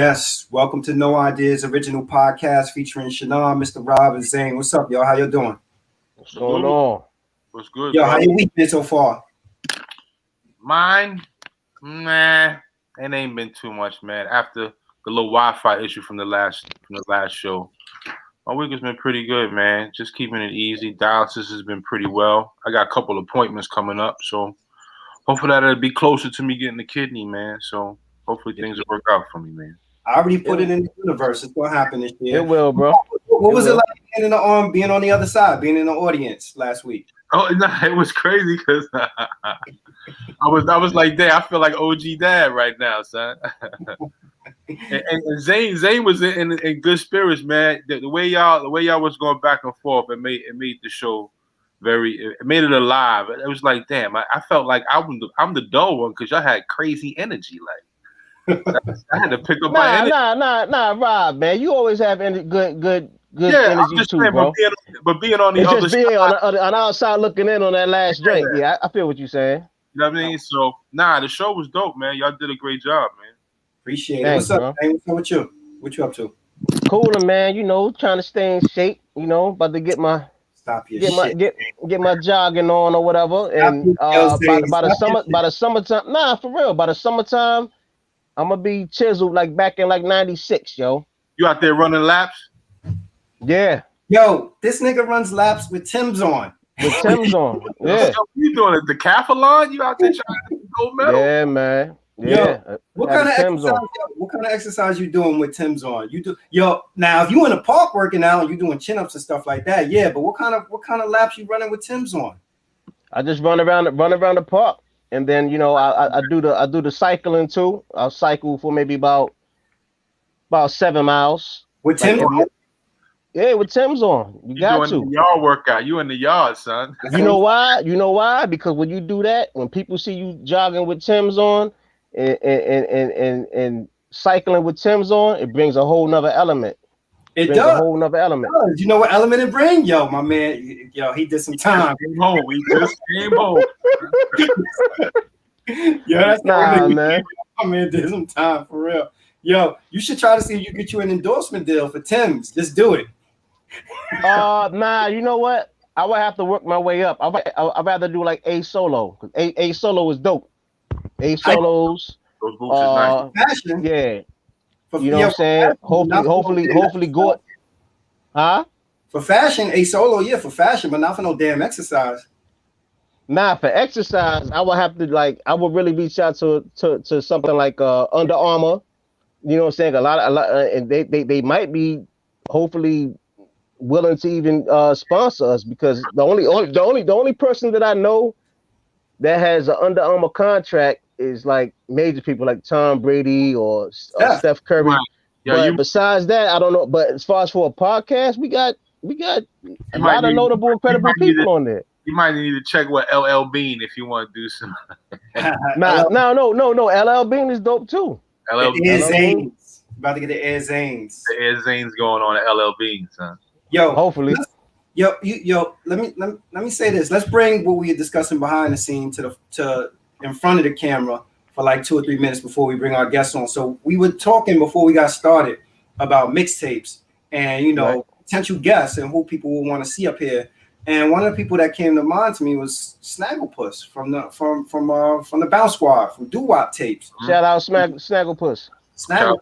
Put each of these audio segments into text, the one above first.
Yes, welcome to No Ideas Original Podcast featuring Shannon, Mr. Rob, and Zane. What's up, y'all? How you doing? What's going on? What's good, Yo, bro? how your week been so far? Mine? Nah, it ain't been too much, man. After the little Wi-Fi issue from the last show, my week has been pretty good, man. Just keeping it easy. Dialysis has been pretty well. I got a couple appointments coming up, so hopefully that'll be closer to me getting the kidney, man. So hopefully things will work out for me, man. I already put it in the universe. It's gonna happen this year. It will, bro. What was it like being on the other side, being in the audience last week? Oh no, it was crazy because I was like, damn, I feel like OG Dad right now, son. and Zane was in good spirits, man. The way y'all was going back and forth, it made the show it made it alive. It was like, damn, I felt like I'm the dull one because y'all had crazy energy, like. I had to pick up my energy. Nah, Rob, man. You always have good Yeah, energy I'm just too, saying, bro. but being on the It's other just side, being on the outside looking in on that last drink. Yeah, I feel what you're saying. you know what I mean? So, the show was dope, man. Y'all did a great job, man. Appreciate Thanks, it. What's up, bro. man? What's up with you? What you up to? Cooler, man. You know, trying to stay in shape. You know, about to get my jogging on or whatever. And by the summertime, nah, for real. By the summertime, I'm gonna be chiseled like back in like '96, yo. You out there running laps? Yeah. Yo, this nigga runs laps with Tim's on. With Tim's on. Yeah. So you doing a decathlon? You out there trying to get gold medal? Yeah, man. Yeah. Yo, what kind of exercise you doing with Tim's on? You do now if you in the park working out and you doing chin-ups and stuff like that, yeah. But what kind of laps you running with Tim's on? I just run around the park. And then I do the cycling too. I'll cycle for maybe about 7 miles. With Tim's on? Yeah, with Tim's on. You got to. The yard workout. You in the yard, son. You know why? Because when you do that, when people see you jogging with Tim's on and cycling with Tim's on, it brings a whole nother element. It does. A whole nother element. You know what element it brings? Yo, my man, he did some time. We just came home. That's man. My man did some time for real. Yo, you should try to see if you get you an endorsement deal for Tim's. Just do it. Nah, you know what? I would have to work my way up. I'd rather do like A Solo. A Solo is dope. A Solos. Those boots is nice. Fashion. Yeah. You know what I'm saying? Hopefully go. Huh? For fashion, A Solo, yeah, for fashion, but not for no damn exercise. Nah, for exercise, I would have to I would really reach out to something like Under Armour. You know what I'm saying? A lot, and they might be hopefully willing to even sponsor us, because the only person that I know that has an Under Armour contract is like major people like Tom Brady or Steph Curry. Right. Yeah, besides that, I don't know. But as far as for a podcast, we got a lot of notable, incredible people on there. You might need to check with LL Bean if you want to do some. No. LL Bean is dope too. LL Bean. About to get the Air Zanes. The Air Zanes going on at LL Bean, son. Yo, hopefully. Let me say this. Let's bring what we are discussing behind the scene to in front of the camera for like 2 or 3 minutes before we bring our guests on. So we were talking before we got started about mixtapes and potential guests and who people will want to see up here. And one of the people that came to mind to me was Snagglepuss from the Bounce Squad from Doo Wop tapes. Shout out Snagglepuss. Yeah.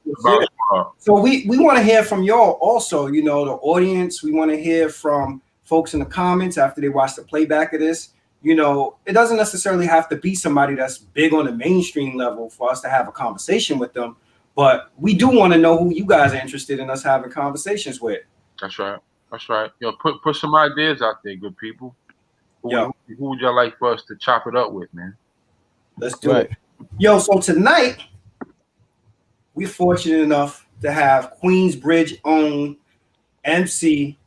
So we want to hear from y'all also, the audience. We want to hear from folks in the comments after they watch the playback of this. It doesn't necessarily have to be somebody that's big on the mainstream level for us to have a conversation with them, but we do want to know who you guys are interested in us having conversations with. That's right. Yo, put some ideas out there, good people. Who would y'all like for us to chop it up with, man? Let's do it. Yo, so tonight we're fortunate enough to have Queensbridge own MC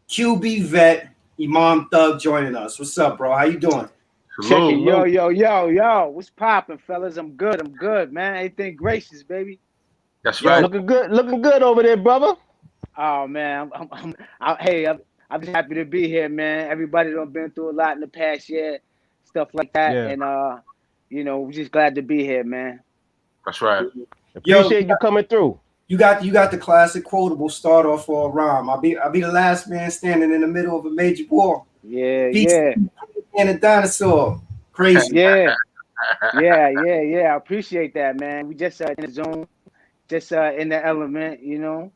QB vet Imam Thug joining us. What's up, bro? How you doing? Check it. Yo. What's popping, fellas? I'm good, man. Everything gracious, baby. That's right. Looking good over there, brother. Oh man, I'm just happy to be here, man. Everybody done been through a lot in the past year, stuff like that, and we're just glad to be here, man. That's right. Appreciate you coming through. you got the classic quotable start off for a rhyme. I'll be the last man standing in the middle of a major war. Yeah, Beats yeah, and a dinosaur. Crazy. yeah, yeah. I appreciate that, man. We just in the zone, just in the element, you know.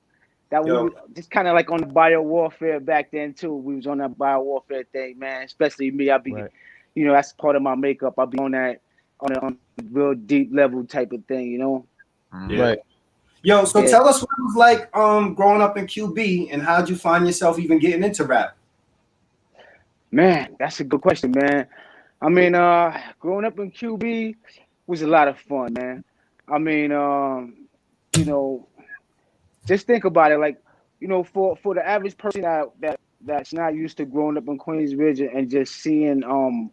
That we Yo. was just kind of like on the bio warfare back then too. We was on that bio warfare thing, man. Especially me, Right. you know, that's part of my makeup. I'll be on that on a real deep level type of thing, you know. Yeah. Right. Yo, so Yeah. tell us what it was like growing up in QB and how'd you find yourself even getting into rap? Man, that's a good question, man. I mean, growing up in QB was a lot of fun, man. I mean, you know, just think about it, like, you know, for the average person that's not used to growing up in Queensbridge and just seeing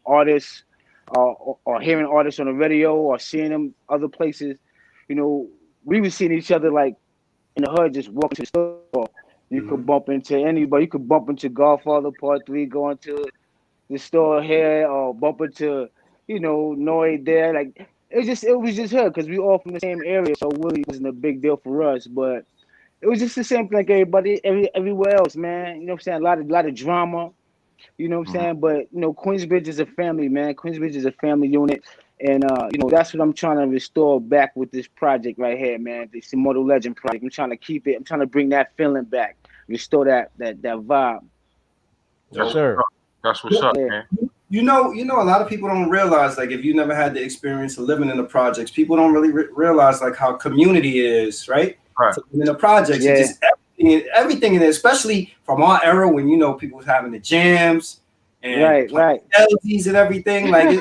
artists or hearing artists on the radio or seeing them other places, you know, we were seeing each other like in the hood, just walking to the store. You could bump into anybody. You could bump into Godfather Part 3 going to the store here, or bump into, you know, No Idea. Like it was just her because we all from the same area, so it really wasn't a big deal for us. But it was just the same thing like everywhere else, man. You know what I'm saying? A lot of drama. You know what I'm saying? But you know, Queensbridge is a family, man. Queensbridge is a family unit. And you know, that's what I'm trying to restore back with this project right here, man. This Immortal Legend project. I'm trying to keep it, I'm trying to bring that feeling back, restore that vibe. Yes, sir. That's what's up, Yeah. man. You know, a lot of people don't realize, like, if you never had the experience of living in the projects, people don't really realize like how community is, right? Right. So in the projects, Yeah. it's just everything in it, especially from our era when, you know, people was having the jams and Right. LGs and everything. Like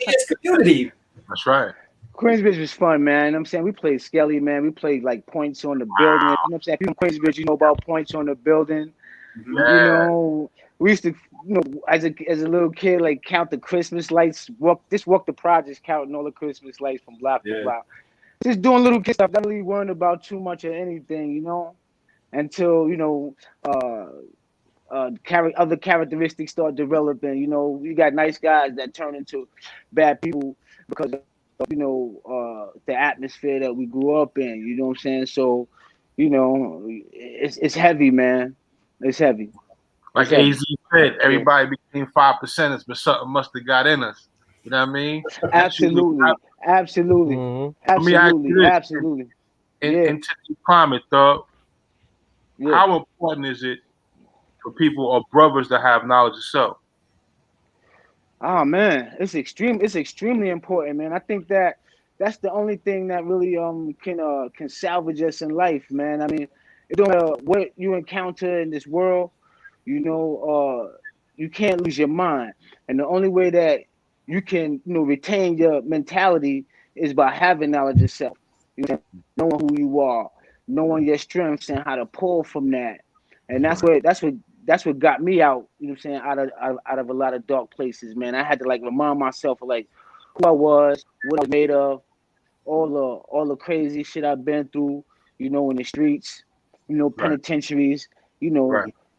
it's community. That's right. Queensbridge was fun, man. You know what I'm saying? We played Skelly, man. We played like points on the building. You know what I'm saying? People in Queensbridge, you know about points on the building. Yeah. You know, we used to, you know, as a little kid, like count the Christmas lights. Walk the projects, counting all the Christmas lights from block to block. Just doing little kid stuff. Not really worrying about too much of anything, you know, until, you know, other characteristics start developing. You know, you got nice guys that turn into bad people because of, you know, the atmosphere that we grew up in. You know what I'm saying? So, you know, it's heavy, man. It's heavy. Like AZ said, everybody became 5%ers, but something must have got in us. You know what I mean? Absolutely. In today's climate, though, Yeah. how important is it for people or brothers to have knowledge of self? Oh man, it's extremely important, man. I think that's the only thing that really can salvage us in life, man. I mean, it don't matter what you encounter in this world, you know, you can't lose your mind. And the only way that you can, you know, retain your mentality is by having knowledge of self. You know, knowing who you are, knowing your strengths and how to pull from that. And that's what got me out, you know what I'm saying, out of a lot of dark places, man. I had to like remind myself of like who I was, what I was made of, all the crazy shit I've been through, you know, in the streets, you know, penitentiaries, you know,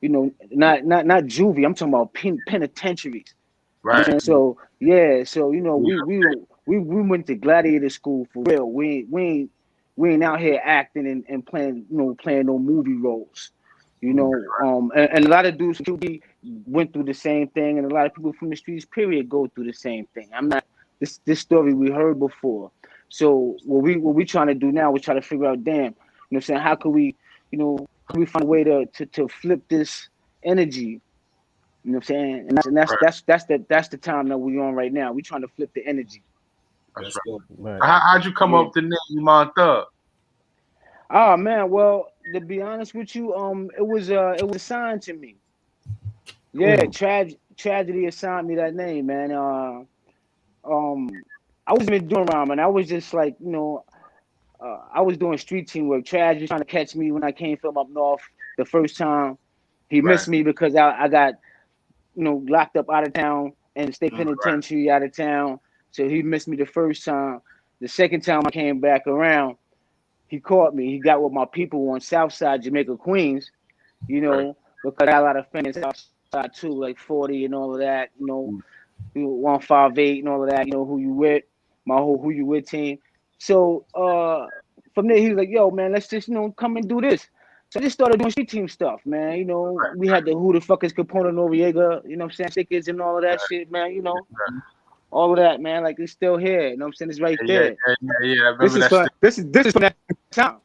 not juvie, I'm talking about penitentiaries. Right. And so yeah, so you know, we went to gladiator school for real. We ain't out here acting and playing, you know, playing no movie roles. You know, and a lot of dudes from QB went through the same thing, and a lot of people from the streets, period, go through the same thing. I'm not this story we heard before. So what we trying to do now, we're trying to figure out, damn, you know what I'm saying, how can we, you know, how can we find a way to flip this energy? You know what I'm saying? And that's the time that we're on right now. We're trying to flip the energy. That's right. Right. How'd you come up with the name Imam Thug? Oh man, well, to be honest with you, it was assigned to me. Yeah, tragedy assigned me that name, man. I wasn't even doing rhyming. I was just like, you know, I was doing street team work. Tragedy was trying to catch me when I came from up north the first time. He missed me because I got, you know, locked up out of town and state penitentiary out of town. So he missed me the first time. The second time I came back around, he caught me. He got with my people on Southside Jamaica, Queens, you know, because I got a lot of fans outside too, like 40 and all of that, you know, 158 and all of that, you know, who you with, my whole who you with team. So from there, he was like, yo, man, let's just, come and do this. So I just started doing street team stuff, man. We had the Who the Fuck is Capone Noriega, you know what I'm saying? Stickers and all of that shit, man, all of that, man. Like, it's still here, you know what I'm saying? It's right there. Yeah. I remember that. This is from that time.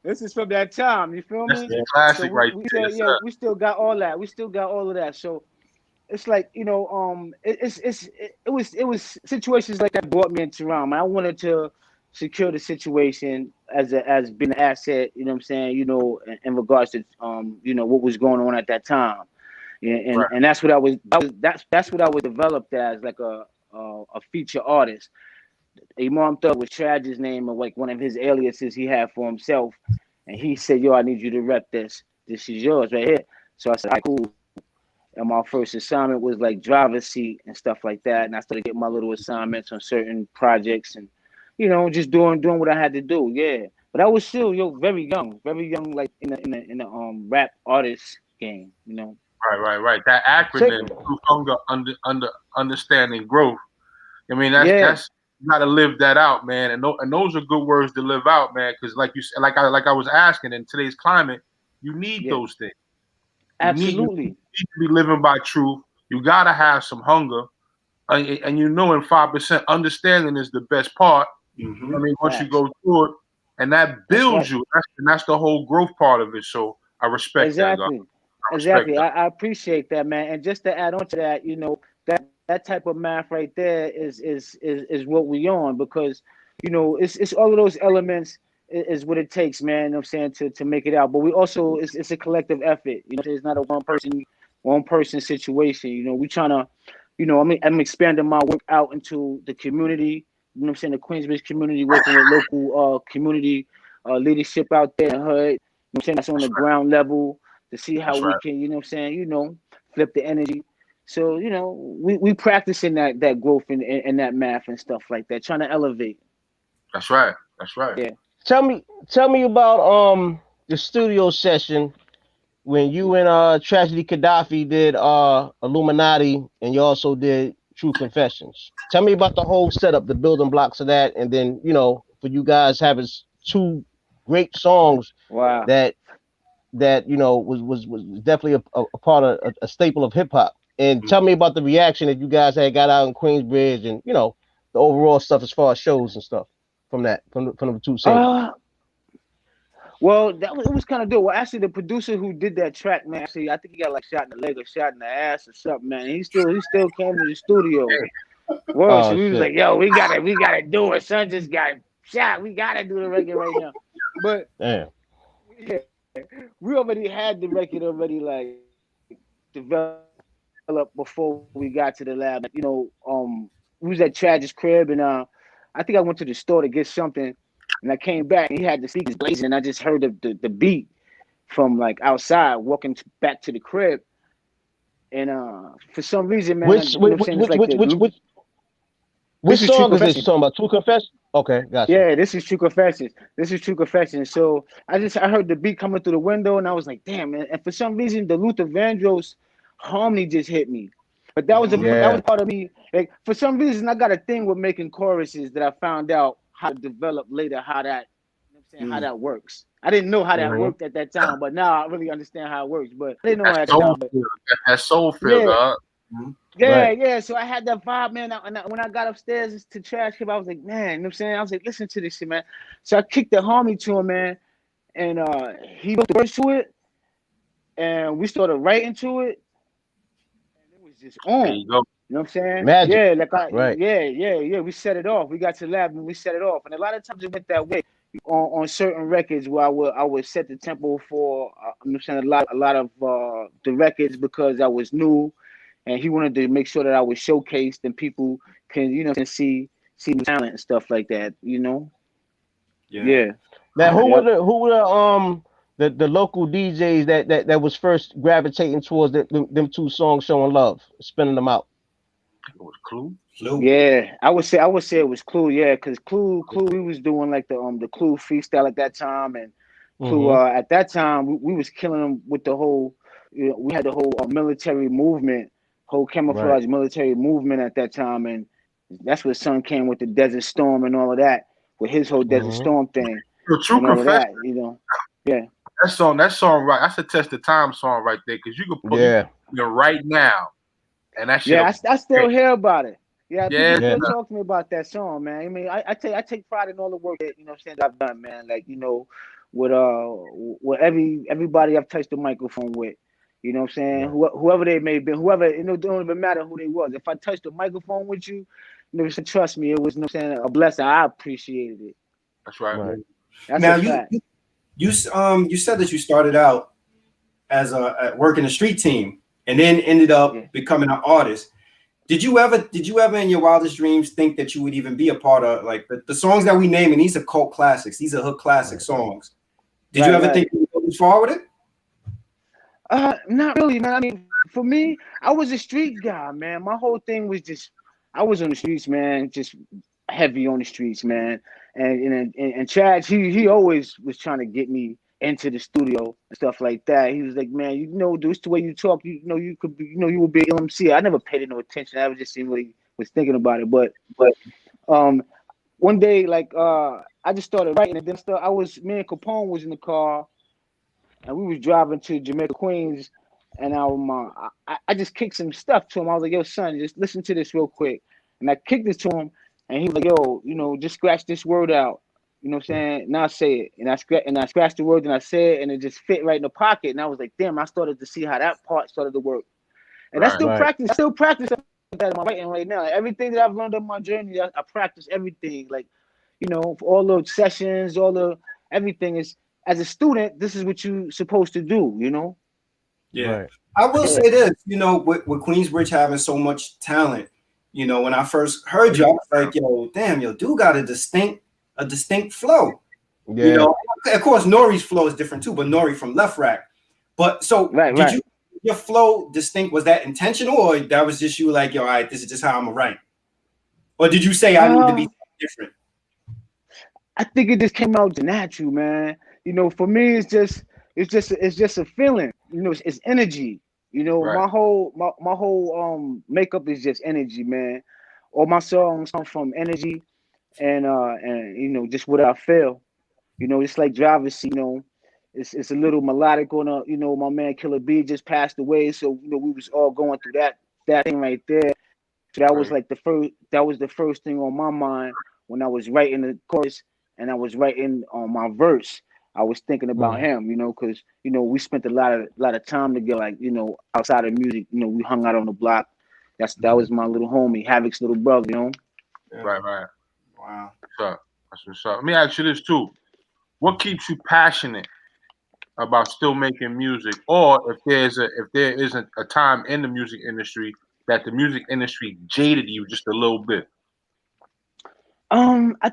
This is from that time, you feel me? That's classic right there. We still got all that. We still got all of that. So it's like, it was situations like that brought me into Toronto. I wanted to secure the situation as being an asset, you know what I'm saying, in regards to what was going on at that time. And that's what that's what I was developed as, like a feature artist. Imam Thug was Tragic's name, or like one of his aliases he had for himself. And he said, yo, I need you to rep this. This is yours right here. So I said, all right, cool. And my first assignment was like driver's seat and stuff like that. And I started getting my little assignments on certain projects and, just doing what I had to do. Yeah. But I was still, very young, like in the rap artist game, Right. That acronym, hunger, understanding growth. I mean, that's you gotta live that out, man. And those are good words to live out, man. Because like you said, like I was asking, in today's climate, you need those things. Absolutely. You need to be living by truth. You gotta have some hunger, and in 5%, understanding is the best part. Mm-hmm. I mean, once you go through it, and that builds you. That's the whole growth part of it. So I respect that. Exactly. I appreciate that, man. And just to add on to that, that type of math right there is what we on, because it's all of those elements is what it takes, man. You know what I'm saying, to make it out. But we also it's a collective effort. It's not a one person situation. We trying to, I'm expanding my work out into the community. You know what I'm saying, the Queensbridge community, working with local community leadership out there in the hood. You know what I'm saying, that's on the ground level, to see how we can, flip the energy. So, we practicing that growth and that math and stuff like that, trying to elevate. That's right. Yeah. Tell me about the studio session when you and Tragedy Gaddafi did Illuminati, and you also did True Confessions. Tell me about the whole setup, the building blocks of that, and then for you guys having two great songs. Wow. that was definitely a part of a staple of hip hop. And tell me about the reaction that you guys had got out in Queensbridge, and the overall stuff as far as shows and stuff from the two singles. Well, it was kind of dope. Well, actually, the producer who did that track, man, actually, I think he got like shot in the leg or shot in the ass or something, man. He still came to the studio. Well, so we was like, yo, we gotta do it. Son just got shot. We gotta do the record right now. But damn. Yeah, we already had the record like developed before we got to the lab. We was at Tragic's crib, and I think I went to the store to get something, and I came back and he had the speakers blazing, and I just heard the beat from like outside walking back to the crib, and for some reason, man, which song is this? You talking about True Confessions? Okay, gotcha. Yeah, this is True Confessions. So I heard the beat coming through the window, and I was like, damn, man. And for some reason, the Luther Vandross harmony just hit me. But that was that was part of me. Like, for some reason, I got a thing with making choruses that I found out how to develop later, how that how that works. I didn't know how that worked at that time, but now I really understand how it works. But I didn't know at that time. That soul feel, dog. Yeah. So I had that vibe, man. When I got upstairs to Trash Crib, I was like, man, you know what I'm saying? I was like, listen to this shit, man. So I kicked the harmony to him, man. And he wrote the verse to it. And we started writing to it. And it was just on. There you go. You know what I'm saying? Magic. Yeah. We set it off. We got to the lab and we set it off. And a lot of times it went that way. On certain records where I would set the tempo for I'm saying a lot of the records, because I was new. And he wanted to make sure that I was showcased and people can, can see the talent and stuff like that, Yeah. Now, who were the local DJs that was first gravitating towards them two songs, Showing Love, spinning them out? It was Clue. Yeah, I would say it was Clue. Yeah, because Clue, we was doing like the Clue freestyle at that time, and Clue at that time we was killing them with the whole. We had the whole military movement. Whole camouflage military movement at that time, and that's where Sun came with the Desert Storm and all of that. with his whole Desert Storm thing The True and all of Confession. that, you know. Yeah. That song, right? That's a test of time song right there, because you can put it right now, and that shit. Yeah, I still hear about it. Yeah, people still Yeah. talk to me about that song, man. I mean, I take pride in all the work that, you know what I'm saying, I've done, man. Like, you know, with everybody I've touched the microphone with, you know what I'm saying? Whoever they may be, whoever, you know, it don't even matter who they was. If I touched the microphone with you, you know, trust me, it was, you know what I'm saying, a blessing. I appreciated it. That's right. That's now a fact. you said that you started out as at working a street team and then ended up becoming an artist. Did you ever in your wildest dreams think that you would even be a part of like the songs that we name, and these are cult classics, these are hook classic songs? Did you ever think you would move forward with it? Not really, man. I mean, for me, I was a street guy, man. My whole thing was just I was on the streets, man, just heavy on the streets, man. And Chad, he always was trying to get me into the studio and stuff like that. He was like, man, you know, this the way you talk, you know, you could be, you know, you would be an MC. I never paid it no attention. I was just really was thinking about it. But one day, like I just started writing, and then me and Capone was in the car, and we was driving to Jamaica, Queens, and I just kicked some stuff to him. I was like, yo, son, just listen to this real quick. And I kicked it to him, and he was like, yo, you know, just scratch this word out. You know what I'm saying? Now say it. And I scratched the word and I said it, and it just fit right in the pocket. And I was like, damn, I started to see how that part started to work. And I still practice that in my writing right now. Like, everything that I've learned on my journey, I practice everything. Like, you know, all the sessions, everything is, as a student, this is what you're supposed to do, you know? Yeah. Right. I will say this, you know, with Queensbridge having so much talent, you know, when I first heard you, I was like, yo, damn, yo, dude got a distinct flow. Yeah. You know, of course, Nori's flow is different too, but Nori from Left Rack. But so did your flow distinct? Was that intentional, or that was just you like, yo, all right, this is just how I'm gonna write? Or did you say I need to be different? I think it just came out natural, man. You know, for me, it's just a feeling. You know, it's energy. You know, my whole makeup is just energy, man. All my songs come from energy, and you know, just what I feel. You know, it's like driver's seat. You know, it's a little melodic on a. You know, my man Killer B just passed away, so you know we was all going through that thing right there. So that was like the first thing on my mind when I was writing the chorus and I was writing on my verse. I was thinking about him, you know, because you know we spent a lot of time together, like, you know, outside of music. You know, we hung out on the block. That was my little homie, Havoc's little brother, you know. Yeah. Right. Wow. That's what's up. Let me ask you this too: what keeps you passionate about still making music, or if there isn't a time in the music industry that the music industry jaded you just a little bit? I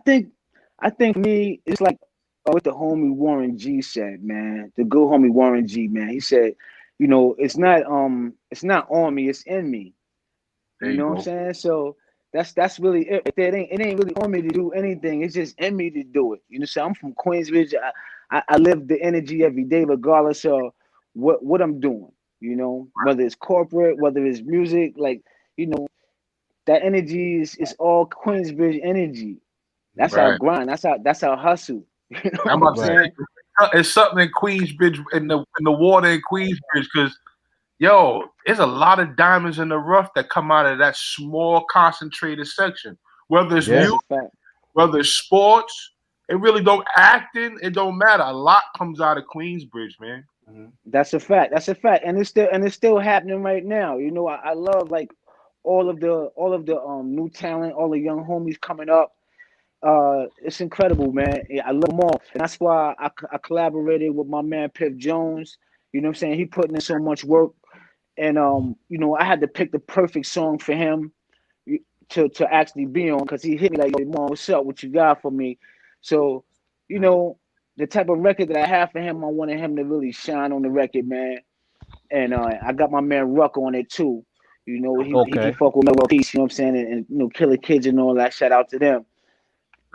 think me, it's like what the homie Warren G said, man. The good homie Warren G, man. He said, you know, it's not on me, it's in me. You know what I'm saying? So that's really it. It ain't really on me to do anything. It's just in me to do it. You know what I'm saying? I'm from Queensbridge. I live the energy every day, regardless of what I'm doing. You know, whether it's corporate, whether it's music, like, you know, that energy is all Queensbridge energy. That's our grind. That's our hustle. You know I'm about to say, it's something in Queensbridge, in the water in Queensbridge, because yo, there's a lot of diamonds in the rough that come out of that small concentrated section. Whether it's music, whether it's sports, it really don't acting. It don't matter. A lot comes out of Queensbridge, man. That's a fact. And it's still happening right now. You know, I love like all of the new talent, all the young homies coming up. It's incredible, man. I love them all, and that's why I collaborated with my man Piff Jones. You know what I'm saying? He putting in so much work, and you know, I had to pick the perfect song for him to actually be on, because he hit me like, "Yo, Mom, what's up? What you got for me?" So, you know, the type of record that I have for him, I wanted him to really shine on the record, man. And I got my man Ruck on it too. You know, he fuck with Mellow Peace, you know what I'm saying, and you know, Killer Kids and all that. Shout out to them.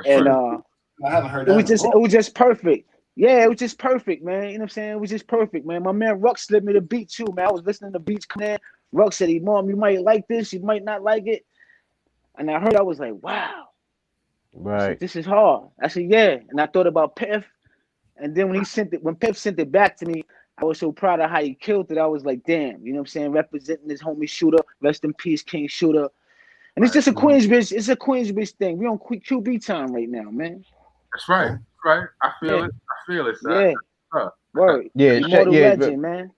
And I haven't heard that. It was just perfect. Yeah, it was just perfect, man. You know what I'm saying? It was just perfect, man. My man Ruck slipped me the beat too, man. I was listening to beats come in. Ruck said, Mom, you might like this, you might not like it. And I heard, I was like, wow. I said, Right. this is hard. I said, yeah. And I thought about Piff. And then when Piff sent it back to me, I was so proud of how he killed it. I was like, damn, you know what I'm saying? Representing his homie Shooter. Rest in peace, King Shooter. And it's just a Queensbridge, it's a Queensbridge thing. We on QB time right now, man. That's right. That's right. I feel it. I feel it, son. Yeah. Word. Yeah, Immortal yeah, legend, man.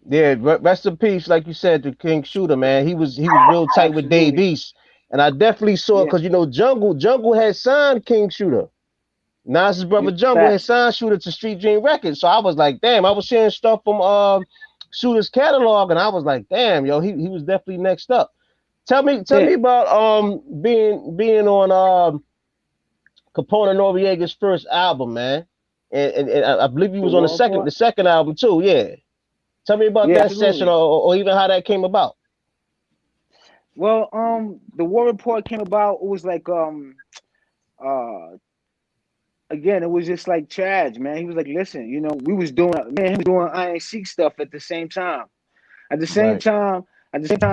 yeah. Rest in peace, like you said, to King Shooter, man. He was real tight with Dave Absolutely. East, and I definitely saw it because Jungle had signed King Shooter. Nas's brother Jungle had Facts. signed Shooter to Street Dream Records, so I was like, damn. I was seeing stuff from Shooter's catalog, and I was like, damn, yo, he was definitely next up. Tell me about being on Capone and Noriega's first album, man. And I believe he was on the second album too. Yeah. Tell me about that session or even how that came about. Well, the War Report came about. It was like again, it was just like Chad, man. He was like, listen, you know, he was doing Iron Sheik stuff at the same time. At the same time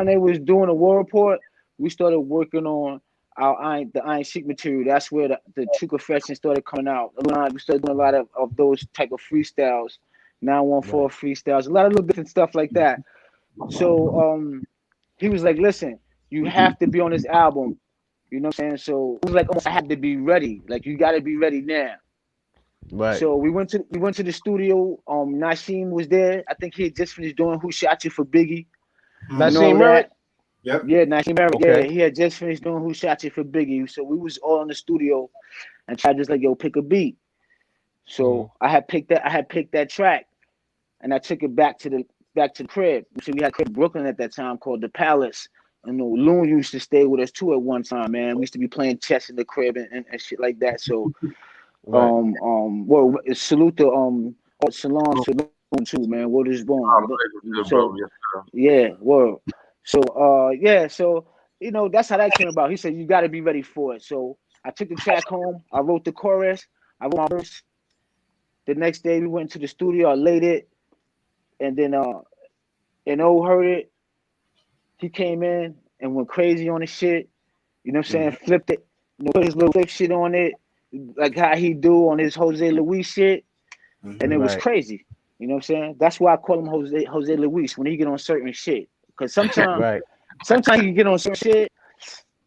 they was doing a War Report, we started working on the Iron Sheik material. That's where the True Confession started coming out. We started doing a lot of those type of freestyles, 914 freestyles, a lot of little different stuff like that. So he was like, listen, you have to be on this album. You know what I'm saying? So it was like almost I had to be ready. Like you gotta be ready now. Right. So we went to the studio. Nasheem was there. I think he had just finished doing Who Shot You for Biggie. Nasheem Merritt? Yep. Yeah, Nasheem Merritt. Okay. Yeah, he had just finished doing Who Shot You for Biggie. So we was all in the studio and tried just like, yo, pick a beat. So I had picked that track and I took it back to the crib. So we had a crib in Brooklyn at that time called the Palace. And Loon used to stay with us too at one time, man. We used to be playing chess in the crib and shit like that. So well, salute to Salon Saloon too, man. Word is born. So yeah, word. So yeah, so you know, that's how that came about. He said you gotta be ready for it. So I took the track home, I wrote the chorus, I wrote my verse. The next day we went to the studio, I laid it, and then heard it. He came in and went crazy on the shit. You know what I'm saying? Flipped it, you know, put his little flip shit on it, like how he do on his Jose Luis shit. And it was crazy. You know what I'm saying? That's why I call him Jose Luis when he get on certain shit. Because sometimes he can get on some shit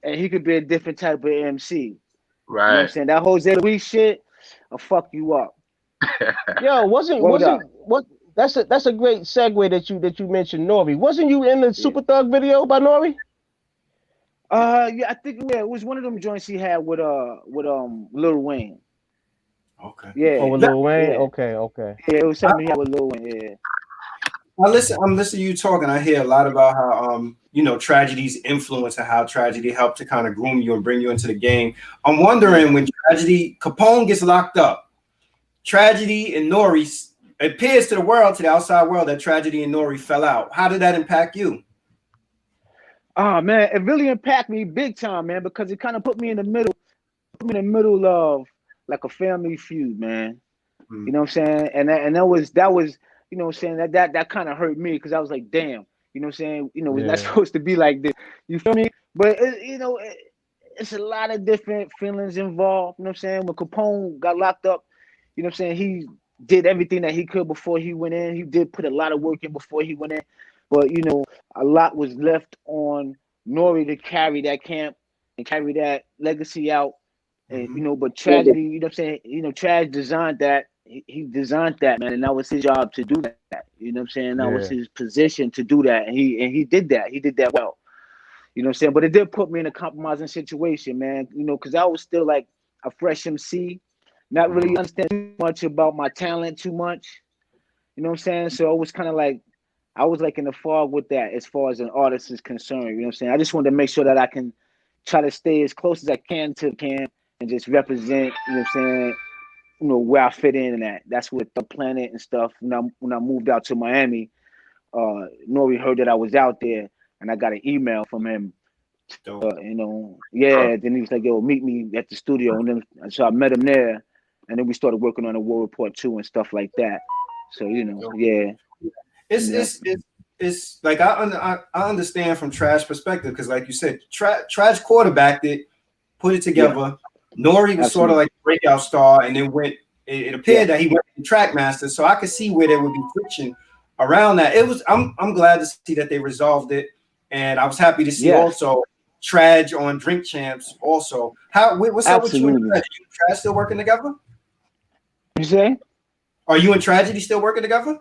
and he could be a different type of MC. Right. You know what I'm saying? That Jose Luis shit will fuck you up. Yo, that's a great segue that you mentioned Nori. Wasn't you in the Super Thug video by Nori? Yeah, I think it was one of them joints he had with Lil Wayne. Okay. Yeah. Oh, with Lil Wayne? Yeah. Okay. Yeah, it was something he had with Lil Wayne, yeah. I'm listening to you talking. I hear a lot about how you know, Tragedy's influence and how Tragedy helped to kind of groom you and bring you into the game. I'm wondering when Capone gets locked up, Tragedy and Nori, it appears to the world, to the outside world, that Tragedy and Nori fell out. How did that impact you? Oh man, it really impacted me big time, man, because it kind of put me in the middle of like a family feud, man. You know what I'm saying? And that was you know what I'm saying, that kind of hurt me because I was like, damn, you know what I'm saying? You know, it's not supposed to be like this. You feel me? But it's a lot of different feelings involved. You know what I'm saying? When Capone got locked up, you know what I'm saying, he did everything that he could before he went in. He did put a lot of work in before he went in. But you know, a lot was left on Nori to carry that camp and carry that legacy out. And you know, but Tragedy, you know what I'm saying? You know, Trag designed that. He designed that, man, and that was his job to do that. You know what I'm saying? That was his position to do that, and he did that. He did that well. You know what I'm saying? But it did put me in a compromising situation, man. You know, because I was still like a fresh MC, not really understanding too much about my talent too much. You know what I'm saying? So it was kind of like I was like in the fog with that as far as an artist is concerned. You know what I'm saying? I just wanted to make sure that I can try to stay as close as I can to the camp and just represent, you know what I'm saying, you know, where I fit in and at. That's with the Planet and stuff. When I moved out to Miami, Nori heard that I was out there and I got an email from him. You know, then he was like, yo, meet me at the studio. And then so I met him there and then we started working on the War Report 2 and stuff like that. So, you know, It's like I understand from Trash perspective because, like you said, Trash quarterbacked it, put it together, Nori was sort of Absolutely. like a breakout star, and then went. It appeared that he went to Trackmaster, so I could see where there would be friction around that. It was. I'm glad to see that they resolved it, and I was happy to see also Traj on Drink Champs. Also, what's up with you and Traj? You and Traj still working together? You say? Are you and Tragedy still working together?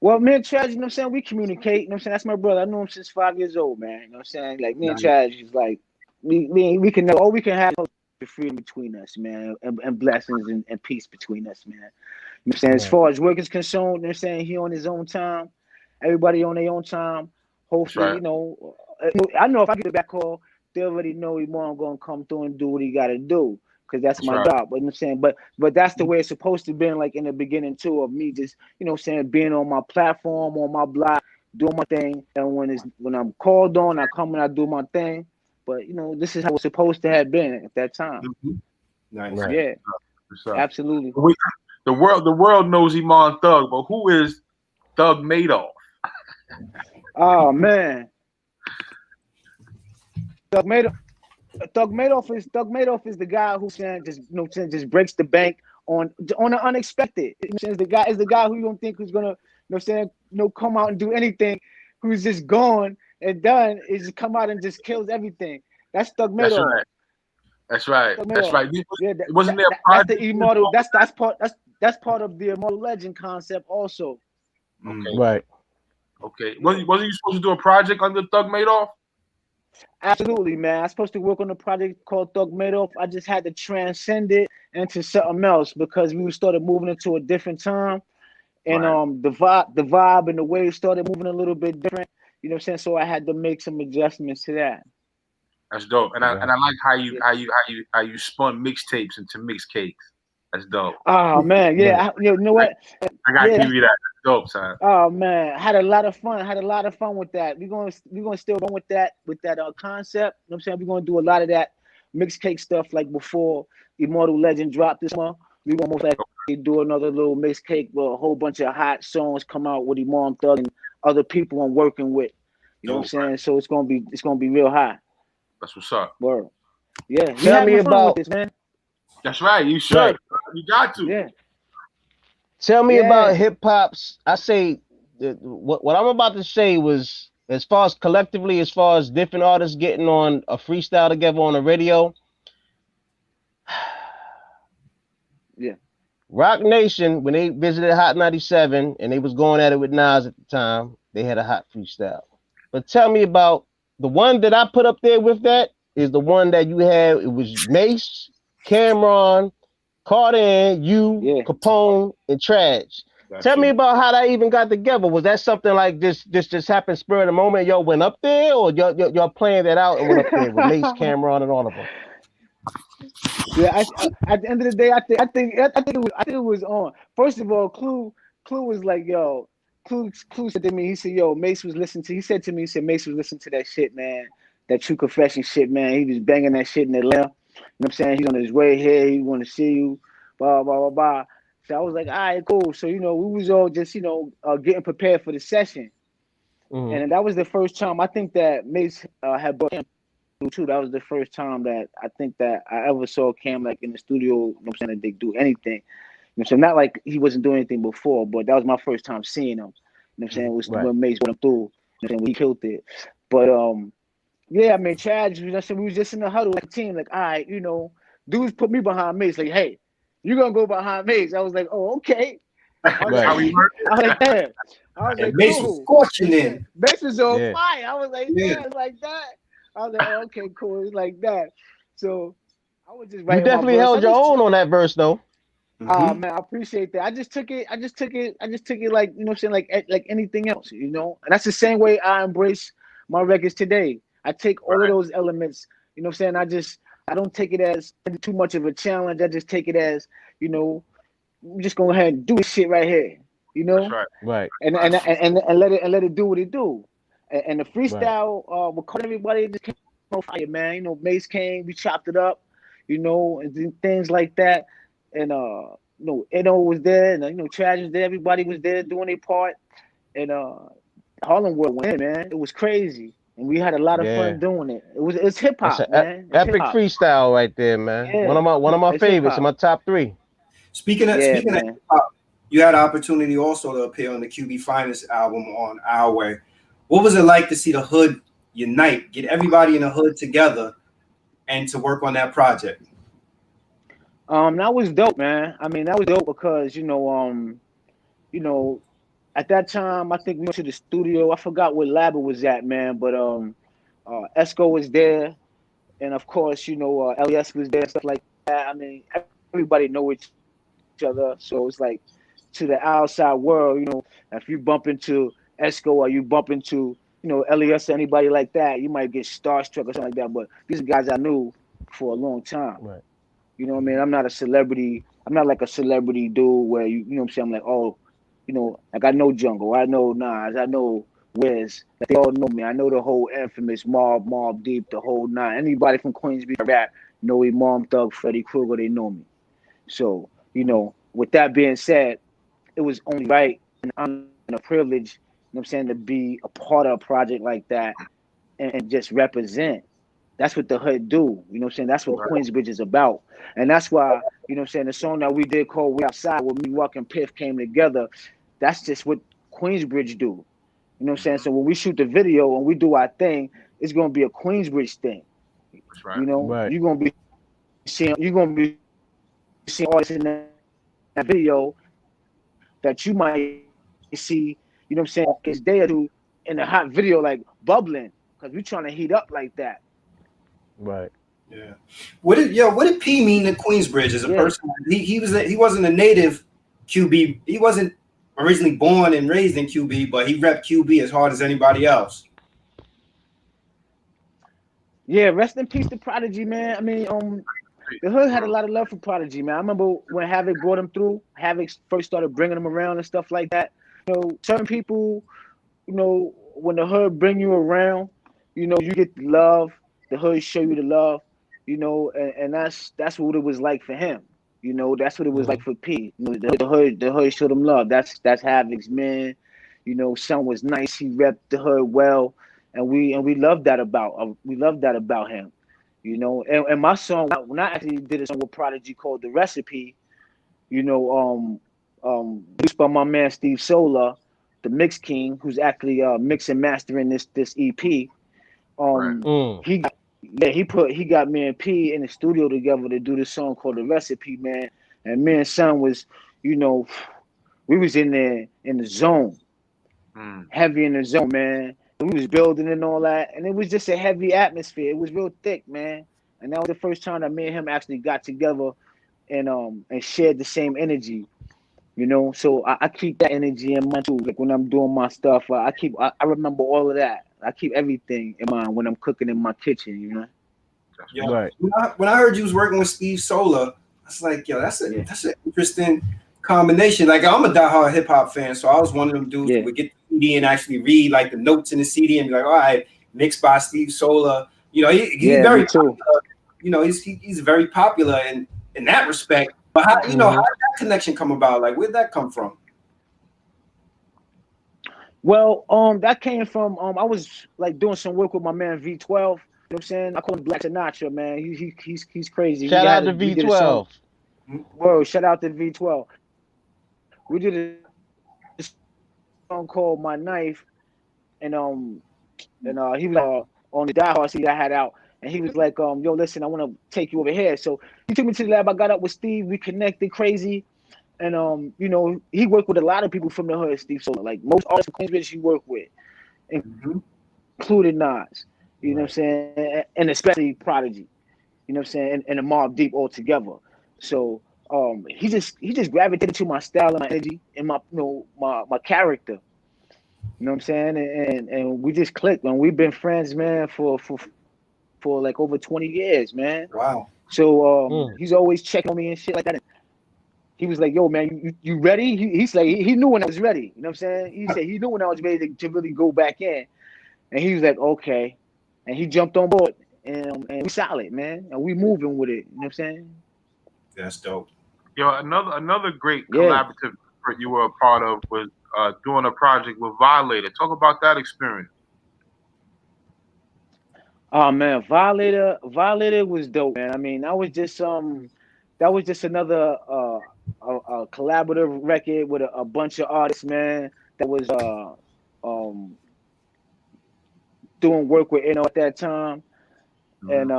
Well, me and Tragedy, you know what I'm saying? We communicate, you know what I'm saying? That's my brother. I know him since 5 years old, man. You know what I'm saying? Like, me and Tragedy is like, we can know, all we can have the freedom between us, man, and blessings and peace between us, man. You know what I'm saying? As far as work is concerned, you know what I'm saying? He on his own time, everybody on their own time. Hopefully, you know, I know if I get a back call, they already know Imam gonna come through and do what he gotta do. Because that's my job, but you know what I'm saying? But that's the way it's supposed to be, like in the beginning too, of me just, you know what I'm saying, being on my platform, on my block, doing my thing. And when I'm called on, I come and I do my thing. But you know, this is how it's supposed to have been at that time. Nice. Yeah. Absolutely. The world knows Imam Thug, but who is Thug Madoff? Oh man. Thug Madoff is the guy who saying just breaks the bank on the unexpected. Is the guy who you don't think who's gonna come out and do anything, who's just gone and done, is just come out and just kills everything. That's Thug Madoff. That's right. Yeah, Wasn't there that's the immortal. That's part of the immortal legend concept also. Okay. Right. Okay. Wasn't you supposed to do a project under Thug Madoff? Absolutely, man. I was supposed to work on a project called Thug Madoff. I just had to transcend it into something else because we started moving into a different time, and the vibe and the wave started moving a little bit different. You know what I'm saying? So I had to make some adjustments to that. That's dope, and I like how you spun mixtapes into mixcakes. That's dope. Oh man, yeah. You know what? I gotta give you that. That's dope, son. Oh man, I had a lot of fun with that. We're gonna still run with that concept. You know what I'm saying? We're gonna do a lot of that mixtape stuff like before Immortal Legend dropped this month. We're gonna most likely do another little mixtape where a whole bunch of hot songs come out with Imam Thug and other people I'm working with. You know what I'm saying? So it's gonna be real hot. That's what's up. Word. Yeah. Tell me about this, man. That's right. You should. Right. You got to. Yeah. Tell me about hip hop's. I say what I'm about to say was, as far as collectively, as far as different artists getting on a freestyle together on the radio. Yeah. Rock Nation, when they visited Hot 97 and they was going at it with Nas at the time, they had a hot freestyle. But tell me about the one that I put up there with that is the one that you had. It was Mace, Cameron, Carter, you, Capone, and Traj. Tell me about how that even got together. Was that something like this just happened spur of the moment? Y'all went up there, or y'all planned that out and went up there with Mace, Cameron, and all of them? Yeah, at the end of the day, I think it was on. First of all, Clue was like, yo, Clue said to me, he said, yo, Mace was listening to. He said to me, Mace was listening to that shit, man, that True Confession shit, man. He was banging that shit in Atlanta. You know what I'm saying? He's on his way here. He want to see you. Blah blah blah blah. So I was like, all right, cool. So we was all just getting prepared for the session, and that was the first time I think that Mace had brought him too. That was the first time that I think that I ever saw Cam like in the studio. You know what I'm saying? That they do anything. You know, so not like he wasn't doing anything before, but that was my first time seeing him. You know what I'm saying? It was when Mace brought him through. You know what I'm saying? When he killed it. But yeah, I mean, Chad, we was just in the huddle like a team, like, all right, dudes put me behind Mace, like, hey, you're gonna go behind Mace. I was like, oh, okay. I was like, damn. I was like, Mace was scorching in. Mace was on fire. I was like, yeah, it's like that. I was like, oh, okay, cool. It's like that. So I was just writing. You definitely held your own on that verse, though. Oh man, I appreciate that. I just took it like, you know what I'm saying, like anything else, And that's the same way I embrace my records today. I take all of those elements, you know what I'm saying? I don't take it as too much of a challenge. I just take it as, we're just going ahead and do this shit right here, That's right. And let it do what it do. And the freestyle with everybody just came on fire, man. Mace came, we chopped it up, and things like that. And Eno was there, and Trash was there. Everybody was there doing their part, and Harlem World went in, man. It was crazy. and we had a lot of Yeah. fun doing it. It's hip That's hop, an man. It's epic hip-hop. freestyle right there, man. Yeah, One of my it's favorites, in hip-hop. my top 3. Speaking of Yeah, hip man. hop, you had an opportunity also to appear on the QB Finest album on Our Way. What was it like to see the hood unite, get everybody in the hood together, and to work on that project? That was dope, man. I mean, that was dope because you know, at that time I think we went to the studio. I forgot what lab it was at, man, but Esco was there, and of course, LES was there, stuff like that. I mean, everybody know each other, so it's like to the outside world, if you bump into Esco or you bump into LES or anybody like that, you might get starstruck or something like that. But these guys I knew for a long time. Right. You know what I mean? I'm not a celebrity. I'm not like a celebrity dude where you know what I'm saying? I'm like, oh, like I know Jungle, I know Nas, I know Wiz. Like they all know me. I know the whole infamous Mob Deep, the whole nine. Anybody from Queensbridge rap know Imam Thug, Freddy Krueger, they know me. So, with that being said, it was only right and I'm a privilege, what I'm saying, to be a part of a project like that and just represent. That's what the hood do. You know what I'm saying? That's what Queensbridge is about. And that's why, what I'm saying, the song that we did called We Outside, where me, Walk, and Piff came together, that's just what Queensbridge do. You know what I'm saying? So when we shoot the video and we do our thing, it's gonna be a Queensbridge thing. That's right. Right. You're gonna be seeing artists in that video that you might see, you know what I'm saying, it's day or two in a hot video like bubbling, because we're trying to heat up like that. Right. Yeah. What did P mean to Queensbridge as a person? He wasn't a native QB. He wasn't originally born and raised in QB, but he repped QB as hard as anybody else. Yeah, rest in peace to Prodigy, man. I mean, the hood had a lot of love for Prodigy, man. I remember when Havoc brought him through. Havoc first started bringing him around and stuff like that. Certain people, when the hood bring you around, you get the love. The hood show you the love, and that's what it was like for him. That's what it was like for P. The hood showed him love. That's Havoc's man. Son was nice. He repped the hood well, and we loved that about him. And my song, when I actually did a song with Prodigy called The Recipe, produced by my man Steve Sola, the Mix King, who's actually mix and mastering this EP. He got me and P in the studio together to do this song called The Recipe, man. And me and Son was, we was in there in the zone, heavy in the zone, man. We was building and all that, and it was just a heavy atmosphere. It was real thick, man. And that was the first time that me and him actually got together and shared the same energy. So I keep that energy in mind too. Like when I'm doing my stuff, I remember all of that. I keep everything in mind when I'm cooking in my kitchen. Yeah. Right. When I heard you was working with Steve Sola, I was like, yo, that's an interesting combination. Like I'm a diehard hip hop fan, so I was one of them dudes who would get the CD and actually read like the notes in the CD and be like, all right, mixed by Steve Sola. He's very popular. He's very popular in that respect. But how did that connection come about? Like, where'd that come from? Well, that came from I was like doing some work with my man V12. You know what I'm saying? I call him Black Sinatra, man. He's crazy. Shout out to V12. Whoa, shout out to V12. We did a song called My Knife, and he was on the Die Hard CD I had out, and he was like, yo, listen, I want to take you over here. So he took me to the lab. I got up with Steve. We connected crazy. And he worked with a lot of people from the hood, Steve Sola. Like most artists from Queensbridge he worked with, including Nas. You know what I'm saying? And especially Prodigy. You know what I'm saying? And the Mob Deep all together. So he just gravitated to my style and my energy and my my character. You know what I'm saying? And we just clicked, man. We've been friends, man, for like over 20 years, man. Wow. So he's always checking on me and shit like that. And he was like, yo, man, you ready? He's like, he knew when I was ready. You know what I'm saying? He said he knew when I was ready to really go back in. And he was like, okay. And he jumped on board. And we solid, man. And we moving with it. You know what I'm saying? That's dope. Yo, another great collaborative effort you were a part of was doing a project with Violator. Talk about that experience. Oh man, Violator was dope, man. I mean, that was just another a collaborative record with a bunch of artists, man. That was um doing work with at that time, and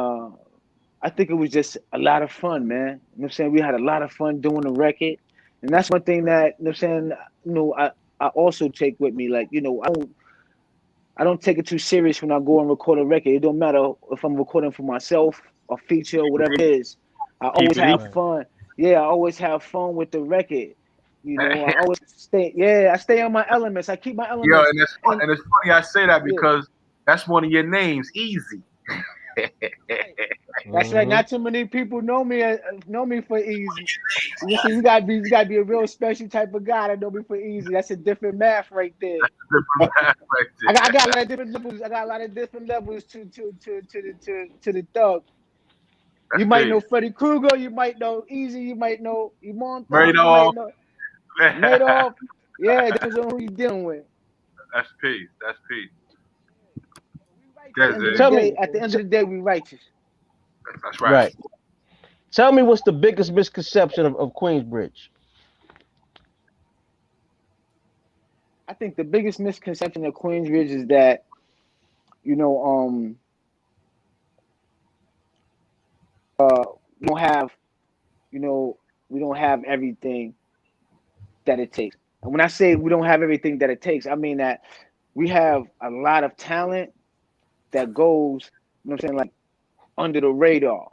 I think it was just a lot of fun, man. You know what I'm saying? We had a lot of fun doing the record, and that's one thing that you know what I'm saying. I also take with me, like I don't take it too serious when I go and record a record. It don't matter if I'm recording for myself, a feature, or whatever it is. I Keep always it have easy. fun. Yeah, I always have fun with the record. I always stay. Yeah, I stay on my elements. I keep my Yo, elements. And and it's funny I say that yeah, because that's one of your names, Easy. right. That's right. Not too many people know me for easy. You see, you gotta be a real special type of guy to know me for easy. That's a different math right there. Different man right I there. got a lot of different levels. I got a lot of different levels to the thug. That's You might peace. know Freddy Krueger. You might know Easy. You might know Imam Right Thug. You might off. know That's Madoff. Yeah, it depends on who you're dealing with. peace. That's peace. We right at the That's end of the it. Tell day. me, At the end of the day, we righteous. That's right. right? Tell me what's the biggest misconception of Queensbridge? I think the biggest misconception of Queensbridge is that you know we don't have you know we don't have everything that it takes. And when I say we don't have everything that it takes, I mean that we have a lot of talent that goes, you know what I'm saying, like under the radar.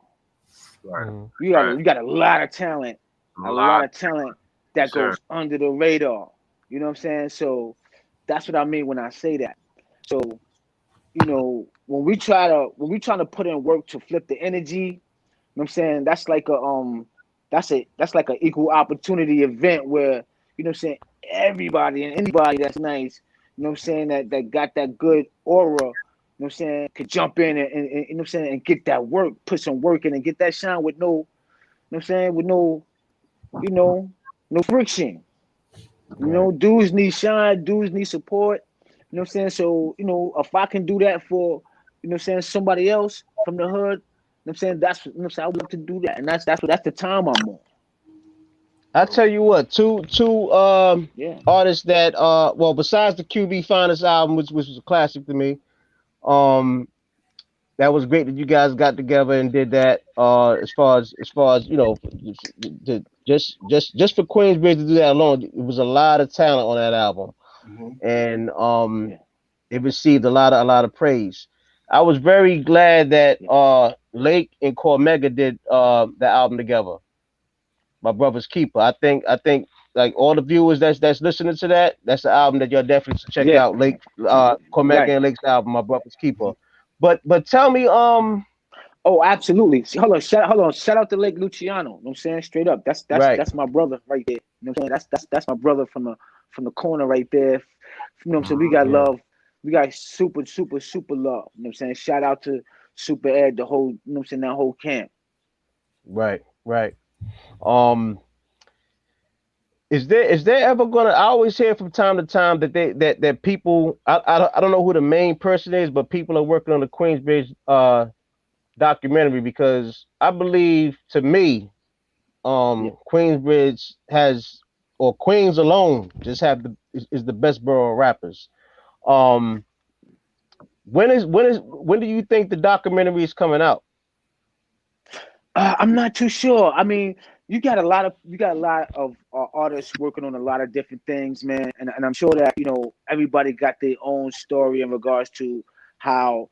Right. Mhm. Right. You got a lot of talent, A a lot lot. of talent Yes, that sir. goes under the radar. You know what I'm saying? So that's what I mean when I say that. So, when we trying to put in work to flip the energy, you know what I'm saying, that's like an equal opportunity event where, you know what I'm saying, everybody and anybody that's nice, you know what I'm saying, that got that good aura, you know what I'm saying, could jump in and you know what I'm saying, and get that work, put some work in and get that shine with no, you know what I'm saying, with no, you know, no friction. Right. Dudes need shine, dudes need support. You know what I'm saying? So, if I can do that for, you know what I'm saying, somebody else from the hood, you know what I'm saying, you know what I'm saying, I would love to do that. And that's the time I'm on. I tell you what, two Yeah. artists that well, besides the QB Finest album, which was a classic to me, um that was great that you guys got together and did that. As far as just for Queensbridge to do that alone, it was a lot of talent on that album, Mhm. and Yeah. it received a lot of praise. I was very glad that Yeah. Lake and Cormega did the album together. My brother's keeper. I think like all the viewers that's listening to that, that's the album that y'all definitely should check Yeah. out. Lake Cormega Right. and Lake's album, My Brother's Keeper. But tell me, Oh, absolutely. See, hold on. Shout out to Lake Luciano. You know what I'm saying? Straight up. right, That's my brother right there. You know what I'm saying? That's my brother from the corner right there. You know what I'm saying? We got yeah, love. We got super, super, super love. You know what I'm saying? Shout out to Super Ed, the whole, you know what I'm saying, that whole camp. right. Um, is there ever gonna? I always hear from time to time that that people. I don't know who the main person is, but people are working on the Queensbridge documentary because I believe to me Yeah. Queensbridge has, or Queens alone just have is the best borough of rappers. Um, when do you think the documentary is coming out? I'm not too sure. I mean, you got a lot of artists working on a lot of different things, man, and I'm sure that everybody got their own story in regards to how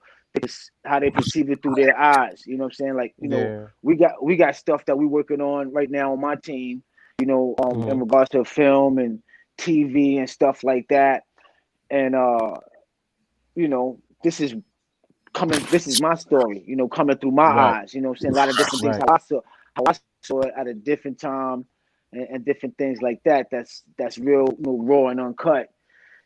how they perceive it through their eyes. You know what I'm saying? Like, Yeah. we got stuff that we're working on right now on my team. In Hmm. regards to film and TV and stuff like that, and this is my story, coming through my Right. eyes, what I'm saying? A lot of different things, Right. how I saw it at a different time and different things like that. That's real, raw and uncut,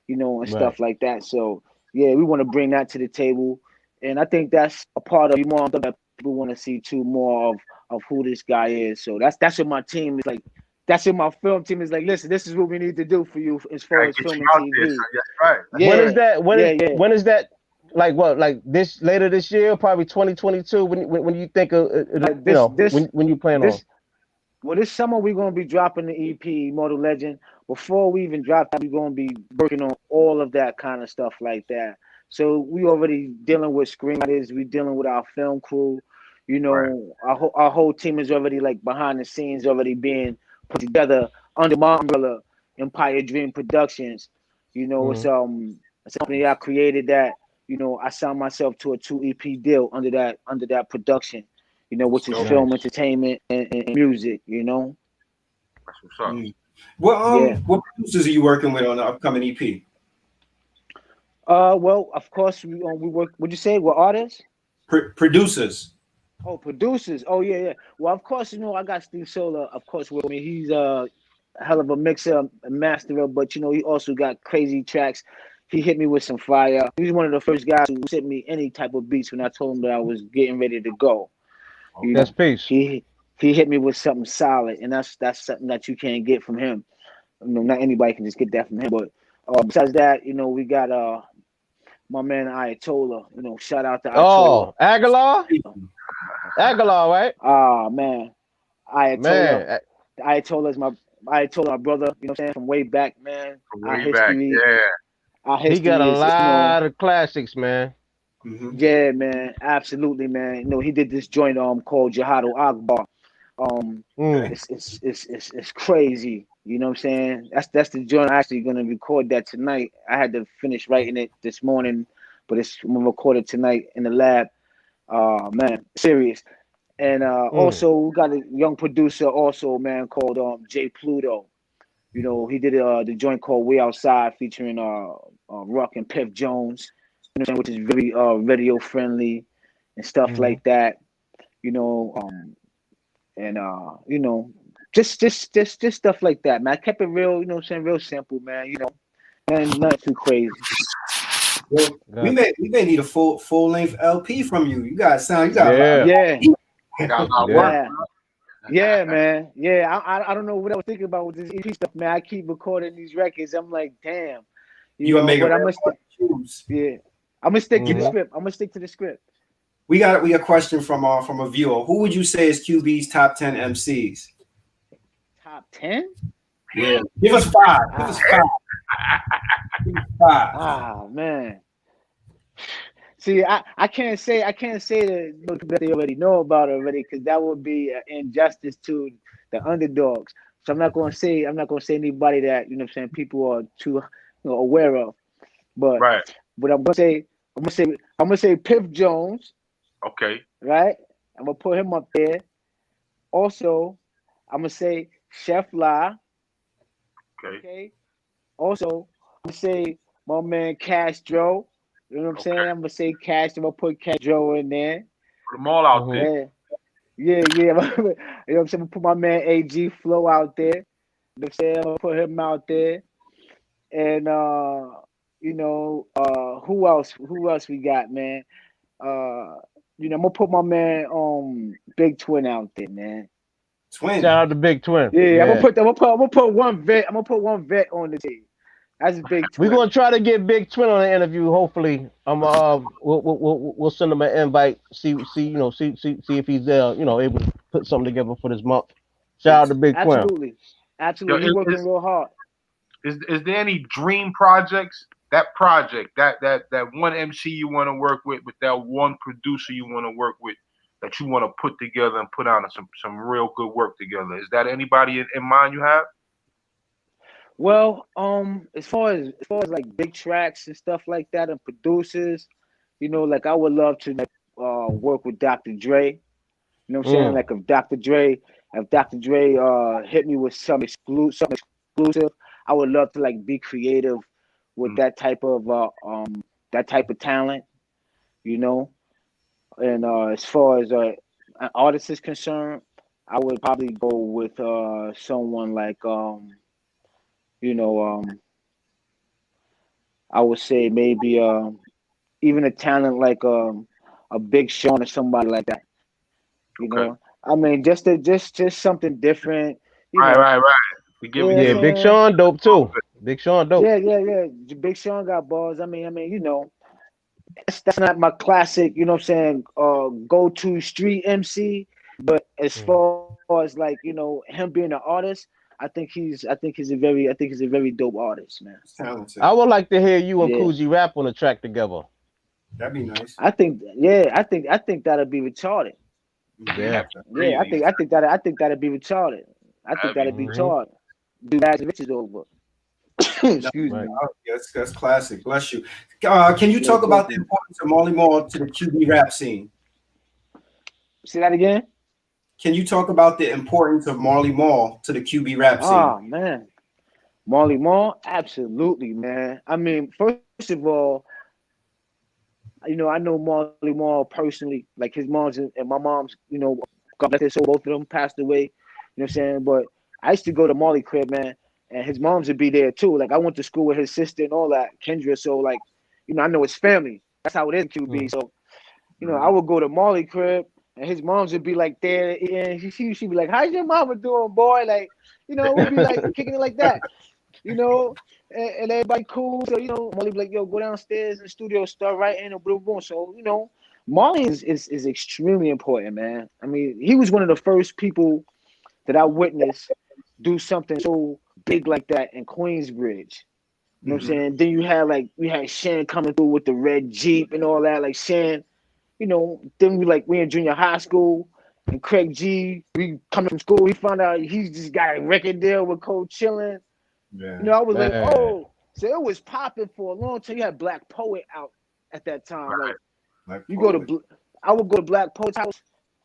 and Right. stuff like that. So yeah, we want to bring that to the table. And I think that's a part of more that people want to see too, more of who this guy is. So that's what my team is like. That's what my film team is like. Listen, this is what we need to do for you as far Gotta as get you film and out there, TV. son. That's right. When is Yeah, that? yeah, yeah. When is that? like what, like this later this year, probably 2022. When you think of you know, when you plan on? Well, this summer we're gonna be dropping the EP Immortal Legend. Before we even drop that, we're gonna be working on all of that kind of stuff like that. So we already dealing with screenwriters, we dealing with our film crew. You know, Right. our whole team is already like behind the scenes, already being put together under my umbrella, Empire Dream Productions. You know, it's a company I created that. You know, I signed myself to a 2 EP deal under that production. You know, which is Dope. film, entertainment, and music. You know. That's what's up. What producers are you working with on the upcoming EP? Well, of course we work. Would you say what artists? Producers. Oh, producers. Oh, yeah, yeah. Well, of course, you know, I got Steve Sola, of course, with me. He's a hell of a mixer, a masterer, but, you know, he also got crazy tracks. He hit me with some fire. He was one of the first guys who sent me any type of beats when I told him that I was getting ready to go. You That's know, peace. he hit me with something solid, and that's something that you can't get from him. You know, not anybody can just get that from him. But besides that, you know, we got my man Ayatollah. You know, shout out to Ayatollah. Oh, Aguilar, right? Ah, man. Ayatollah. Man, Ayatollah is my brother, you know what I'm saying, from way back, man. Way back, yeah. Our he history got a is, lot of classics, man. yeah, man, absolutely, man. You know, he did this joint called Jihad Akbar. It's crazy. You know what I'm saying? That's the joint. I'm actually gonna record that tonight. I had to finish writing it this morning, but I'm gonna record it tonight in the lab. Man, serious. And also we got a young producer also, man, called Jay Pluto. You know, he did the joint called Way Outside featuring Rock and Piff Jones, you know, which is very radio friendly and stuff like that. You know, and you know, just stuff like that, man. I kept it real, you know what I'm saying, real simple, man. You know, and nothing too crazy. Well, we may need a full length LP from you. You got yeah, man. Yeah, I don't know what I was thinking about with this EP stuff, man. I keep recording these records. I'm like, damn. You know, but I'm gonna stick to the script. I'm gonna stick to the script. We got a question from a viewer. Who would you say is QB's top 10 MCs? Top 10? Yeah. Give us 5. Give us 5. Give us 5. Ah, man. See, I can't say that they already know about already, because that would be an injustice to the underdogs. So I'm not gonna say anybody that, you know what I'm saying, people are too aware of. But but I'm gonna say Piff Jones. Okay. Right? I'm gonna put him up there. Also, I'm gonna say Chef La. Okay. Also, I'm gonna say my man Castro. You know what I'm saying? I'm gonna say Castro. I'm gonna put Castro in there. Put them all out there. Yeah. You know what I'm saying? I'm gonna put my man AG Flow out there. You know what I'm saying? I'm gonna put him out there. And you know, who else we got, man? You know, I'm gonna put my man Big Twin out there, man. Twin. Shout out to Big Twin. Yeah. I'm gonna put one vet. I'm gonna put one vet on the team. That's Big Twin. We're gonna try to get Big Twin on the interview. Hopefully, we'll send him an invite. See if he's there. You know, able to put something together for this month. Shout out to Big Twin. Absolutely. He's working real hard. Is there any dream projects? That project, that one MC you want to work with that one producer you want to work with, that you want to put together and put on some real good work together. Is that anybody in mind you have? Well, as far as like big tracks and stuff like that and producers, you know, like I would love to work with Dr. Dre. You know what I'm saying? Like if Dr. Dre hit me with some exclusive, I would love to like be creative with that type of talent, you know. And as far as an artist is concerned, I would probably go with someone like you know, I would say maybe even a talent like a Big Sean or somebody like that. You know, I mean, just something different. You know? Right. Yeah, Big Sean dope too. Big Sean dope. Yeah. Big Sean got balls. I mean, you know, that's not my classic, you know what I'm saying, go to street MC. But as far as like, you know, him being an artist, I think he's a very dope artist, man. Talented. I would like to hear you and Yeah. Coogee rap on a track together. That'd be nice. I think that'll be retarded. Yeah. Yeah, I think that'll be retarded. I think that'll be retarded. Do that riches over. Excuse Right. me. Oh, yes, that's classic. Bless you. Can you talk about the importance of Marley Marl to the QB rap scene? Say that again. Can you talk about the importance of Marley Marl to the QB rap scene? Oh man, Marley Marl, absolutely, man. I mean, first of all, you know, I know Marley Marl personally, like his mom's and my mom's, you know, God bless their soul, both of them passed away. You know what I'm saying? But I used to go to Marley crib, man, and his mom's would be there too. Like I went to school with his sister and all that, Kendra. So like, you know, I know his family. That's how it is, QB. So, you know, I would go to Marley crib. And his moms would be like there, and she'd be like, "How's your mama doing, boy?" Like, you know, we'd be like kicking it like that, you know, and everybody cool. So, you know, Molly be like, "Yo, go downstairs in the studio, start writing," or boom, boom. So, you know, Molly is extremely important, man. I mean, he was one of the first people that I witnessed do something so big like that in Queensbridge. You know what I'm saying? Then you had Shan coming through with the red Jeep and all that, like Shan. You know, then we in junior high school, and Craig G, we coming from school, we found out he's just got a record deal with Cold Chillin'. Yeah. You know, I was like, oh, so it was popping for a long time. You had Black Poet out at that time. Right. Like, I would go to Black Poet's house,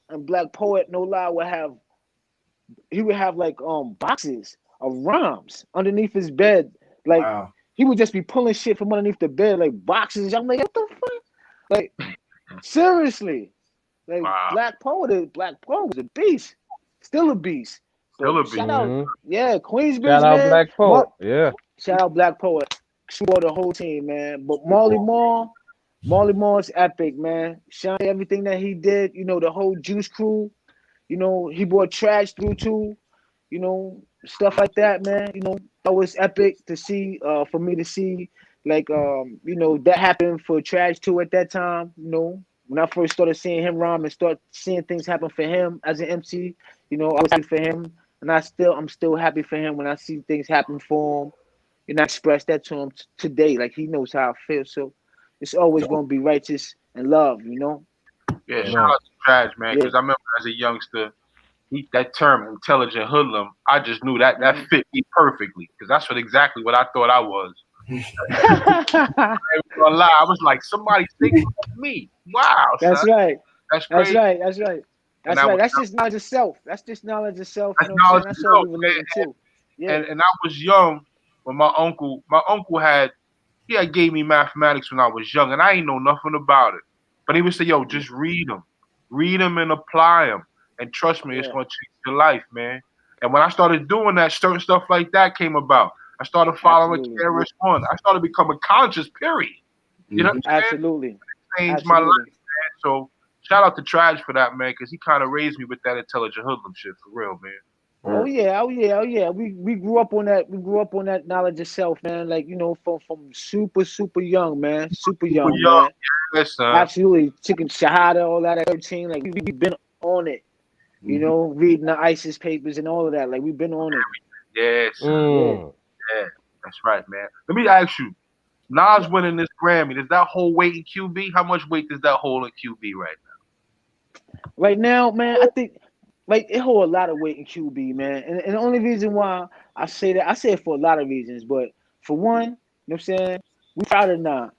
and Black Poet, no lie, would have like boxes of rhymes underneath his bed. Like he would just be pulling shit from underneath the bed, like boxes. I'm like, what the fuck? Like. Seriously, like Black Poet was a beast, still a beast. Shout out, yeah, Queensbridge, shout out man. Black Poet, yeah. Shout out Black Poet, support the whole team, man. But Marley Marl's epic, man. Shout out everything that he did. You know, the whole Juice Crew. You know, he brought Trash through too. You know, stuff like that, man. You know, that was epic to see. For me to see. Like, you know, that happened for Trash too at that time. You know, when I first started seeing him rhyme and start seeing things happen for him as an MC, you know, I was happy for him. And I'm still happy for him when I see things happen for him. And I express that to him today. Like, he knows how I feel. So it's always going to be righteous and love, you know? Yeah, shout out to Trash, man. Because I remember as a youngster, that term, intelligent hoodlum, I just knew that fit me perfectly. Because that's exactly what I thought I was. I ain't gonna lie, I was like, somebody's thinking of me. Wow, that's son. Right. That's crazy. That's right. That's just knowledge of self. That's just knowledge of self. That's knowledge of self, we relating to. Yeah. And I was young when my uncle gave me mathematics when I was young, and I ain't know nothing about it. But he would say, "Yo, just read them and apply them, and trust me, it's gonna change your life, man." And when I started doing that, certain stuff like that came about. I started following KRS-One. I started becoming conscious, period. You know what I'm saying? Absolutely. It changed my life, man. So shout out to Trash for that, man, because he kind of raised me with that intelligent hoodlum shit, for real, man. Oh yeah. We grew up on that. We grew up on that knowledge of self, man. Like, you know, from super young, man. Super young, man. Yes, son. Absolutely. Chicken Shahada, all that at 13. Like, we've been on it. You know, reading the ISIS papers and all of that. Like, we've been on it. Yes. Yeah, that's right, man. Let me ask you, Nas winning this Grammy, does that hold weight in QB? How much weight does that hold in QB right now? Right now, man, I think like it holds a lot of weight in QB, man. And the only reason why I say that, I say it for a lot of reasons, but for one, you know what I'm saying? We proud of Nas.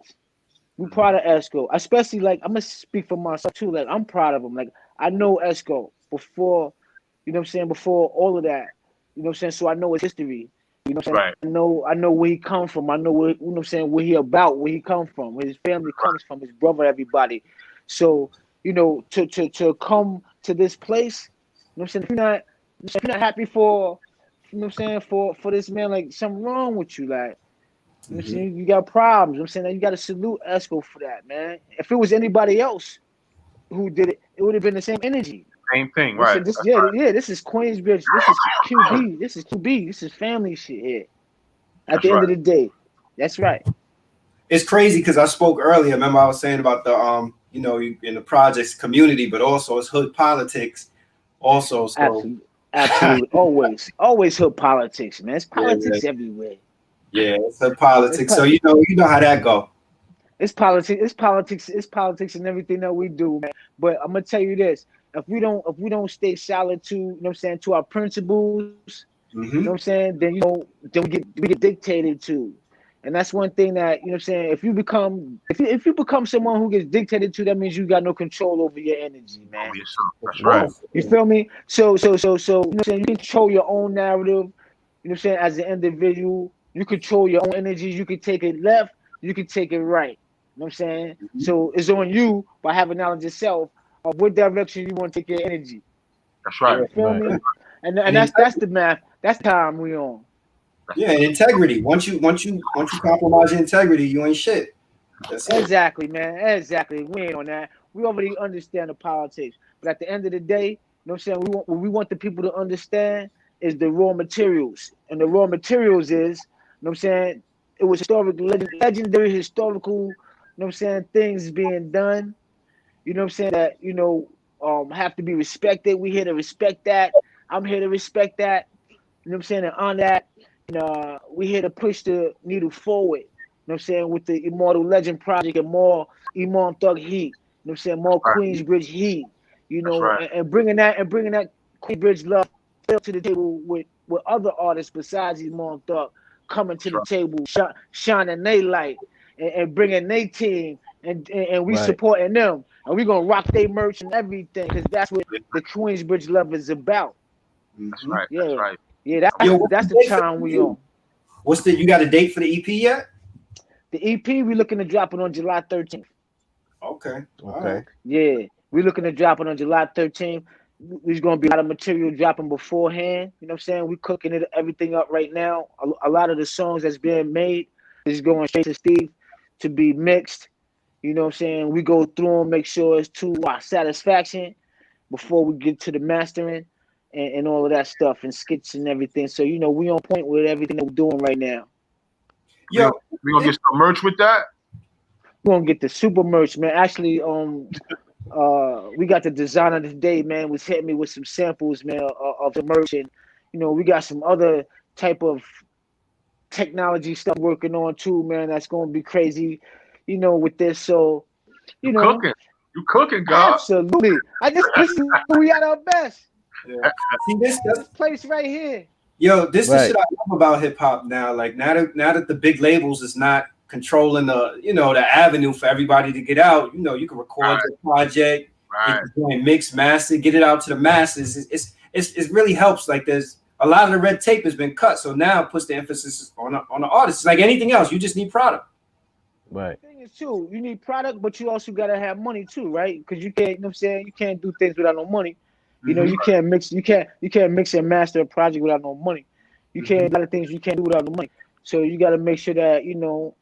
We proud of Esco. Especially, like, I'm gonna speak for myself too. Like, I'm proud of him. Like, I know Esco before, you know what I'm saying, before all of that. You know what I'm saying? So I know his history. You know what I'm saying? Right. I know where he come from. I know where, you know what I'm saying, where he about, where he come from, where his family comes from, his brother, everybody. So, you know, to come to this place, you know what I'm saying, if you're not happy for, you know what I'm saying, for this man, like, something wrong with you, like, you know what I'm saying, you got problems. You know what I'm saying, you got to salute Esco for that, man. If it was anybody else who did it, it would have been the same energy. Same thing, right? This is Queensbridge. This is QB. This is QB. This is family shit here. At the end of the day, that's right. it's crazy because I spoke earlier. Remember, I was saying about the you know, in the projects community, but also it's hood politics, also. So Absolutely, absolutely, always hood politics, man. It's yeah, politics everywhere. yeah, it's hood politics. So you know how that go. It's politics. It's politics. It's politics in everything that we do, man. But I'm gonna tell you this: if we don't stay solid to, you know what I'm saying, to our principles, you know what I'm saying, then then we get dictated to. And that's one thing that, you know what I'm saying, if you become someone who gets dictated to, that means you got no control over your energy, man. That's right. You feel me? So you know what I'm saying, you control your own narrative, you know what I'm saying, as an individual. You control your own energies. You can take it left, you can take it right. You know what I'm saying? So it's on you, by having knowledge of self, of what direction you want to take your energy. That's right. You feel me? And that's the math. That's the time we on. Yeah, and integrity. Once you compromise your integrity, you ain't shit. That's Exactly, man. Exactly. We ain't on that. We already understand the politics. But at the end of the day, you know what I'm saying, what we want the people to understand is the raw materials. And the raw materials is, you know what I'm saying, it was legendary historical, you know what I'm saying, things being done, you know what I'm saying, that, have to be respected. We here to respect that. I'm here to respect that. You know what I'm saying? And on that, we here to push the needle forward. You know what I'm saying? With the Immortal Legend Project and more Imam Thug heat. You know what I'm saying? More Queensbridge heat. Right. And bringing that Queensbridge love to the table with other artists besides Imam Thug coming to the table, shining their light and bringing their team and we supporting them. And we gonna rock their merch and everything, because that's what the Queensbridge love is about. That's right. Yeah. That's right. Yeah, that's the time we on. You got a date for the EP yet? The EP, we looking to drop it on July 13th. Okay. Okay. Yeah, we looking to drop it on July 13th. There's gonna be a lot of material dropping beforehand. You know what I'm saying? We cooking everything up right now. A lot of the songs that's being made is going straight to Steve to be mixed. You know what I'm saying? We go through them, make sure it's to our satisfaction before we get to the mastering and all of that stuff and skits and everything. So, we on point with everything that we're doing right now. Yo, we gonna get some merch with that? We're gonna get the super merch, man. Actually, we got the designer today, man, was hitting me with some samples, man, of the merch. And, we got some other type of technology stuff working on too, man. That's gonna be crazy, with this. So, You cooking, God. Absolutely. We at our best. Yeah. See this place right here. Yo, this is shit I love about hip hop now. Like now that the big labels is not controlling the the avenue for everybody to get out. You can record your project, mix, master, get it out to the masses. It really helps. Like there's a lot of the red tape has been cut, so now it puts the emphasis on the artist. It's like anything else, you just need product. Right. The thing is too, you need product, but you also gotta have money too, right? Because you can't, what I'm saying, you can't do things without no money. You can't mix and master a project without no money. You can't a lot of things you can't do without no money. So you got to make sure that you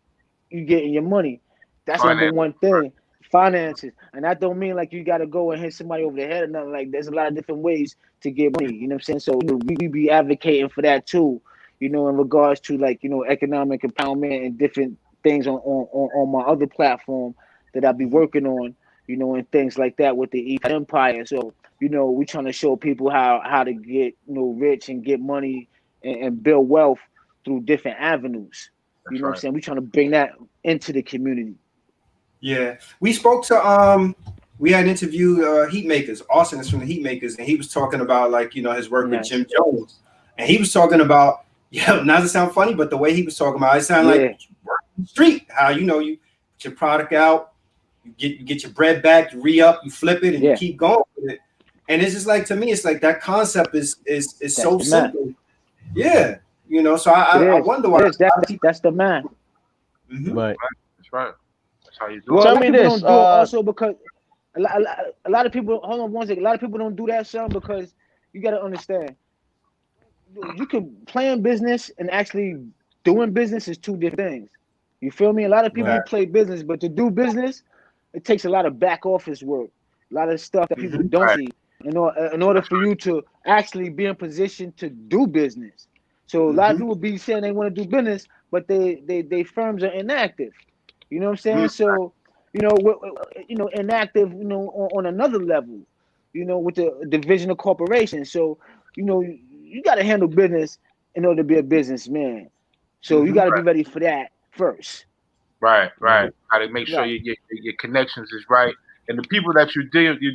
getting your money. That's number one thing. Finances, and that don't mean like you got to go and hit somebody over the head or nothing. Like there's a lot of different ways to get money. You know what I'm saying? So we be advocating for that too. In regards to like economic empowerment and different things on my other platform that I be working on. And things like that with the Empire. So. We trying to show people how to get rich and get money and build wealth through different avenues. You know what I'm saying? We trying to bring that into the community. Yeah, we spoke to we had interviewed Heatmakers. Austin is from the Heatmakers, and he was talking about like his work with Jim Jones, and he was talking about not to sound funny, but the way he was talking about it sounded like the street. How you put your product out, you get your bread back, you re-up, you flip it, and you keep going with it. And it's just like, to me, it's like that concept is so simple. Yeah. So I wonder why. That's the man. Right. That's right. That's how you do it. Tell me this. Also because a lot of people, hold on one second. A lot of people don't do that, son, because you got to understand. You could plan business and actually doing business is two different things. You feel me? A lot of people play business, but to do business, it takes a lot of back office work. A lot of stuff that people don't see. In order for you to actually be in position to do business. So a lot of people be saying they want to do business, but they firms are inactive. You know what I'm saying? So, inactive, on another level, with the division of corporation. So, you got to handle business in order to be a businessman. So you got to be ready for that first. Right. Got to make sure your connections is right, and the people that you're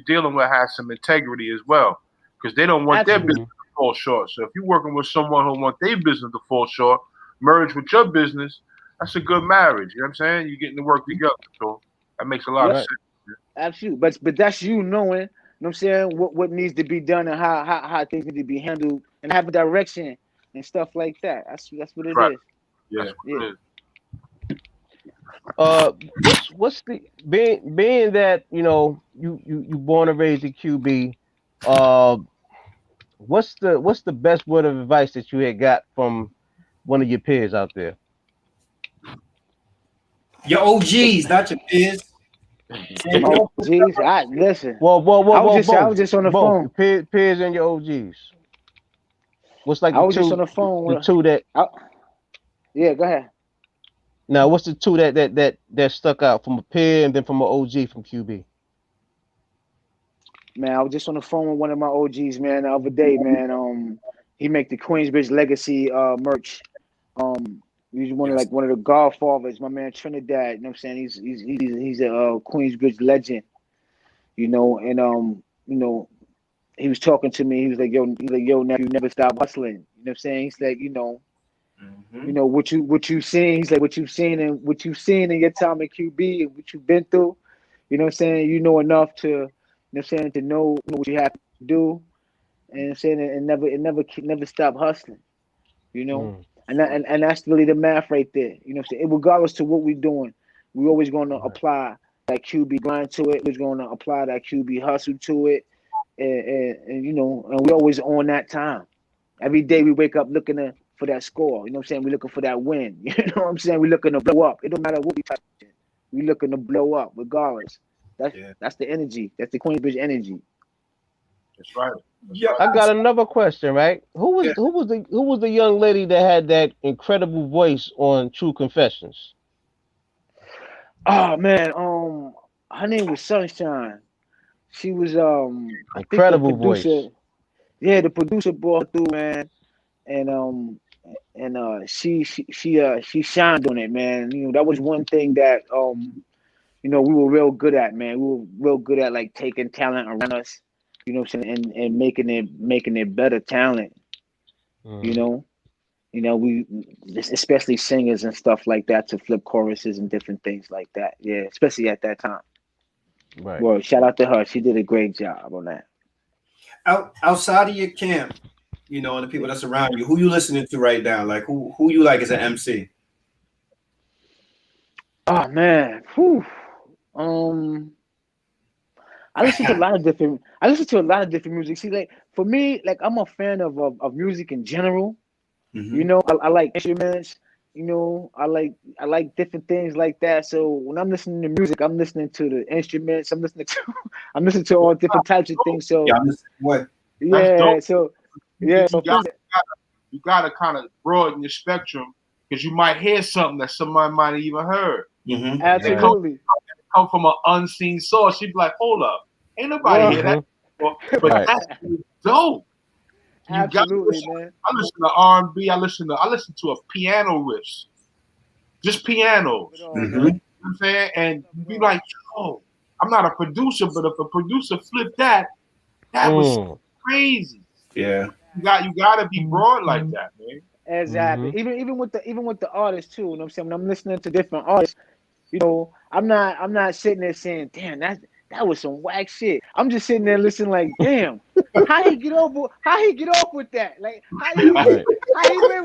dealing with have some integrity as well, because they don't want their business to fall short. So if you're working with someone who wants their business to fall short, merge with your business, that's a good marriage. You know what I'm saying? You're getting to work together, so that makes a lot of sense. Absolutely, but that's you knowing, you know what I'm saying, what needs to be done and how things need to be handled, and have a direction and stuff like that. That's what it is. Yeah. What's the being that you born and raised in QB? What's the best word of advice that you had got from one of your peers out there? Your OGs, not your peers. OGs, listen. Whoa, I was just on the phone. Peers and your OGs. What's like I was just on the phone. The two that. Yeah, go ahead. Now, what's the two that stuck out from a peer and then from an OG from QB? Man, I was just on the phone with one of my OGs, man, the other day, man. He make the Queensbridge Legacy merch. He's one of the godfathers, my man Trinidad. You know what I'm saying? He's a Queensbridge legend. And he was talking to me. He was like, yo, nephew, never stop hustling. You know what I'm saying? He's like, what you seen. He's like, what you've seen in your time at QB and what you've been through. You know what I'm saying? You know enough to, to know what you have to do, and saying and never stop hustling. And that's really the math right there. You know what I'm saying? Regardless to what we're doing, we're always going to apply that QB grind to it. We're going to apply that QB hustle to it, and we're always on that time. Every day we wake up looking for that score. You know what I'm saying? We're looking for that win. You know what I'm saying? We're looking to blow up. It don't matter what we touch. We're looking to blow up regardless. That's the energy. That's the Queensbridge energy. That's right. I got another question, right? Who was the young lady that had that incredible voice on True Confessions? Oh man, her name was Sunshine. She was incredible voice. Yeah, the producer brought her through, man, and she shined on it, man. That was one thing that we were real good at, man. We were real good at like taking talent around us. You know what I'm saying, and making it better talent. We especially singers and stuff like that to flip choruses and different things like that. Yeah, especially at that time. Right. Well, shout out to her. She did a great job on that. Outside of your camp, and the people that's around you, who you listening to right now? Like who you like as an MC? Oh man, whew. I listen to a lot of different music. See, like for me, like I'm a fan of music in general. I like instruments. I like different things like that. So when I'm listening to music, I'm listening to the instruments. I'm listening to all different types of things. So what? Yeah. So yeah. So you gotta kind of broaden your spectrum because you might hear something that somebody might have even heard. Mm-hmm. Absolutely. Come from an unseen source. You'd be like, hold up, ain't nobody hear that. But that's dope. Absolutely, man. I listen to R&B. I listen to a piano riffs, just pianos. Mm-hmm. You know what I'm saying? And you be like, oh, I'm not a producer, but if a producer flipped that was crazy. Yeah. You gotta be broad like that, man. Exactly. Even with the artists too. You know what I'm saying? When I'm listening to different artists, I'm not sitting there saying, damn, that was some whack shit. I'm just sitting there listening like, damn, how he get off with that? Like, how he went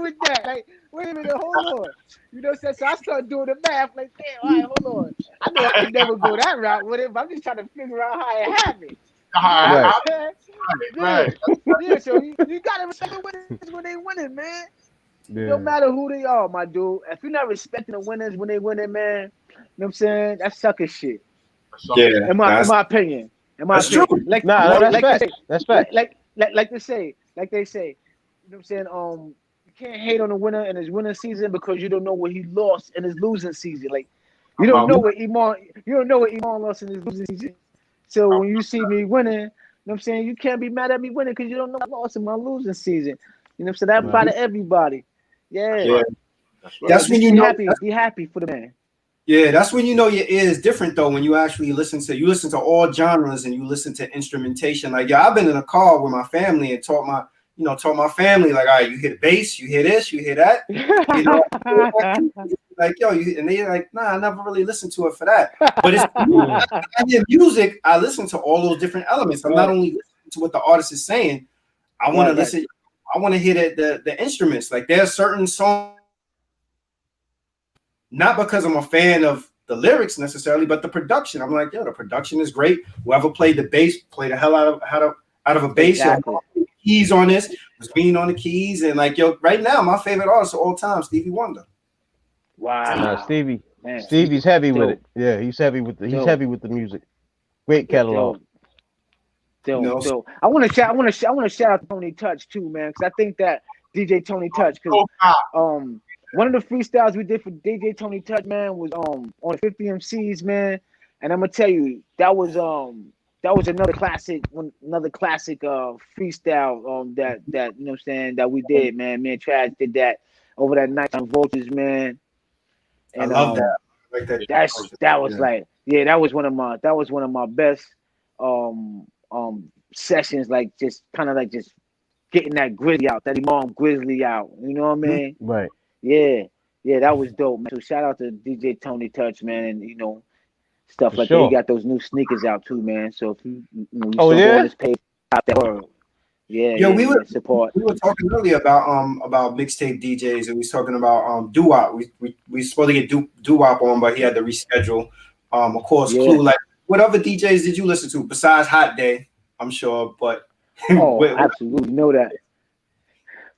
with that? Like, wait a minute, hold on. You know what I'm saying? So I start doing the math, like, damn, all right, hold on. I know I can never go that route with it, but I'm just trying to figure out how it happened. Right. Yeah, so you gotta respect the winners when they winning, man. Yeah. No matter who they are, my dude. If you're not respecting the winners when they winning, man, you know what I'm saying? That's sucker shit. Yeah. In my opinion. That's true. Like, that's like fact. That's fact. Like they say, you know what I'm saying? You can't hate on a winner in his winning season because you don't know what he lost in his losing season. Like, You don't know what Iman. You don't know what Iman lost in his losing season. So when you see me winning, you know what I'm saying, you can't be mad at me winning because you don't know I lost in my losing season. You know what I'm saying? That apply to everybody. Yeah. That's when you know. Be happy for the man. Yeah, that's when you know your ear is different though. When you actually listen to all genres and you listen to instrumentation. Like, yeah, I've been in a car with my family and taught my family, like, all right, you hear the bass, you hear this, you hear that. You know, like, yo, and they like, nah, I never really listened to it for that. But it's I hear music, I listen to all those different elements. I'm not only listening to what the artist is saying, I want to listen, I want to hear the instruments. Like, there are certain songs. Not because I'm a fan of the lyrics necessarily, but the production. I'm like, yeah, the production is great. Whoever played the bass played the hell out of a bass. Exactly. Keys on this was being on the keys, and like, yo, right now, my favorite artist of all time, Stevie Wonder. Wow, Stevie's heavy with it. Yeah, he's heavy with the music. Great catalog. So I want to shout out Tony Touch too, man, because I think that DJ Tony Touch, because one of the freestyles we did for DJ Tony Touch, man, was on 50 MCs, man. And I'm gonna tell you, that was another classic freestyle that you know what I'm saying, that we did, man. Me and Trash did that over that night on Vultures, man. And I love that. Like that was one of my best sessions, like just kind of like just getting that grizzly out, that Imam Grizzly out. You know what I mean? Right. Yeah, that was dope, man. So shout out to DJ Tony Touch, man, and you know, stuff like that. He got those new sneakers out too, man. So if you on his page, out that word. Yeah, we were support. We were talking earlier about mixtape DJs, and we was talking about doo-wop. We supposed to get doo-wop on, but he had to reschedule. Of course, Clue. Like, what other DJs did you listen to besides Hot Day? I'm sure, but absolutely know that.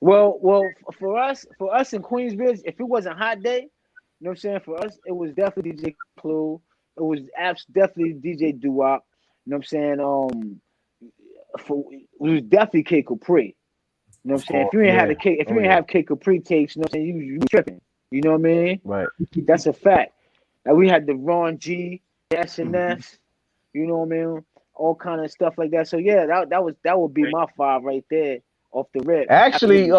Well, for us in Queensbridge, if it wasn't Hot Day, you know what I'm saying, for us, it was definitely DJ Clue. It was definitely DJ Doo-Wop. You know what I'm saying? It was definitely K Capri. You know what I'm saying? If you ain't have K Capri tapes, you know what I'm saying, you tripping. You know what I mean? Right. That's a fact. Like, we had the Ron G, SNS, you know what I mean? All kind of stuff like that. So yeah, that would be my 5 right there. Off the rip. Actually,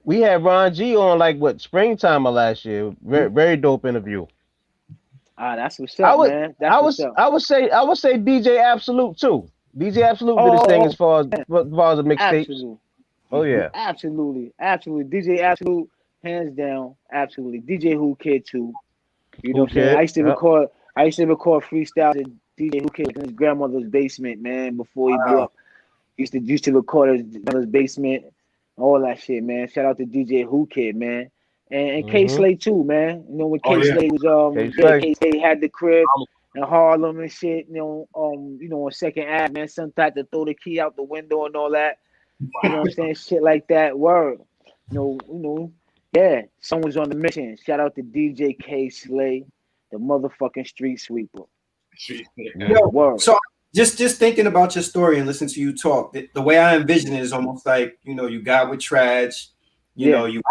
we had Ron G on like springtime of last year. Very dope interview. That's what's up, man. I would say DJ Absolute too. DJ Absolute did his thing as far as the mixtapes. Absolutely. Oh yeah. Absolutely. DJ Absolute, hands down. Absolutely. DJ Who Kid too. You know what I'm saying? I used to record freestyles at DJ Who Kid in his grandmother's basement, man, before he blew up. Used to record his basement, all that shit, man. Shout out to DJ Who Kid, man, and K Slay too, man. You know, when K Slay was K Slay had the crib in Harlem and shit. You know, on Second Ave, man. Some type to throw the key out the window and all that. You know what I'm saying? Shit like that. Word. You know, yeah. Someone's on the mission. Shout out to DJ K Slay, the motherfucking street sweeper. Word. So. Just thinking about your story and listening to you talk, the way I envision it is almost like, you know, you got with Trash, you know, you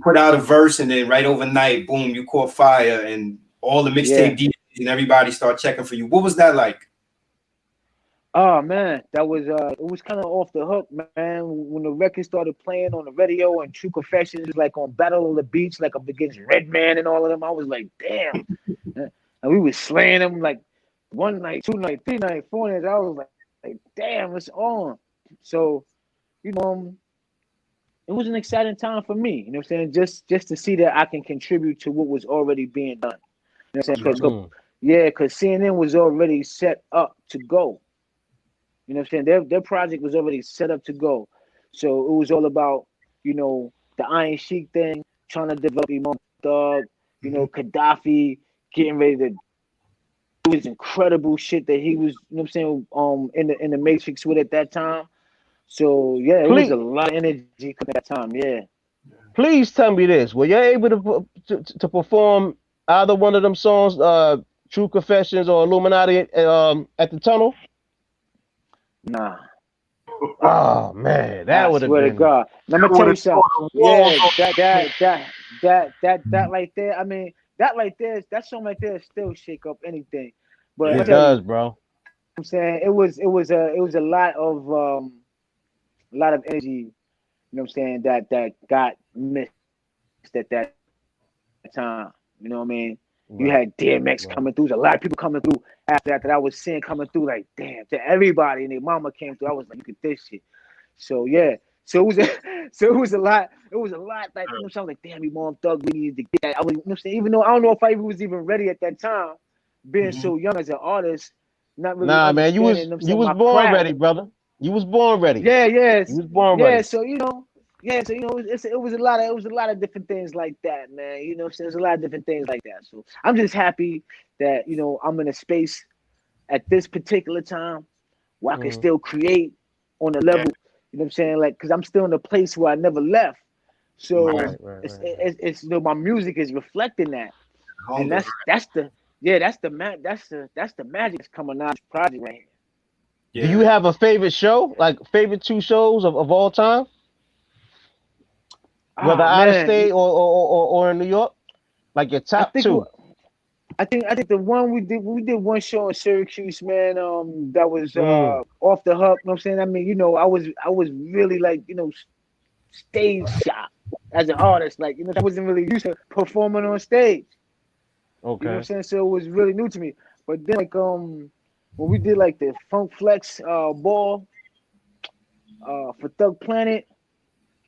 put out a verse and then right overnight, boom, you caught fire and all the mixtape DJs and everybody start checking for you. What was that like? Oh man, that was it was kind of off the hook, man. When the record started playing on the radio and True Confessions, like on Battle of the Beach, like up against Redman and all of them, I was like, damn. And we was slaying them like 1 night, 2 night, 3 night, 4 nights. I was like, damn, it's on. So, you know, it was an exciting time for me. You know what I'm saying? Just to see that I can contribute to what was already being done. You know what I'm saying? Because CNN was already set up to go. You know what I'm saying? Their project was already set up to go. So it was all about, you know, the Iron Sheik thing, trying to develop Imam Thug, you know, Gaddafi, getting ready to do his incredible shit that he was, you know what I'm saying, in the Matrix with at that time. So yeah, it was a lot of energy at that time. Yeah. Please tell me this: were you able to perform either one of them songs, True Confessions or Illuminati, at the Tunnel? Nah. Oh man, that would have been. I swear to God. Let me tell you something. Yeah, that right there. I mean, that right there, that song right there still shake up anything. But It does, bro. I'm saying it was a lot of energy, you know what I'm saying, that got missed at that time. You know what I mean? You had DMX coming through. There's a lot of people coming through after that I was seeing coming through, like, damn, to everybody, and their mama came through. I was like, look at this shit. So yeah. So it was a lot. It was a lot, like, you know, so I was like, damn, Imam Thug, we needed to get that. I was, you know what I'm saying, even though I don't know if I was even ready at that time, being so young as an artist, not really man, you was my born craft. ready, brother. You was born ready. Yeah, yes. You was born ready. So you know, it was a lot of different things like that, man. You know, so there's a lot of different things like that. So I'm just happy that, you know, I'm in a space at this particular time where I can still create on a level. You know what I'm saying? Like, because I'm still in a place where I never left. So it's you know, my music is reflecting that, and that's the magic that's coming out of this project right here. Yeah. Do you have a favorite show, like favorite 2 shows of all time? Whether out of state or in New York, like your top 2. I think the one we did one show in Syracuse, man. That was off the hook. You know what I'm saying? I mean, you know, I was really, like, you know, stage shot as an artist. Like, you know, I wasn't really used to performing on stage. Okay. You know what I'm saying? So it was really new to me. But then, like, when we did like the Funk Flex ball for Thug Planet,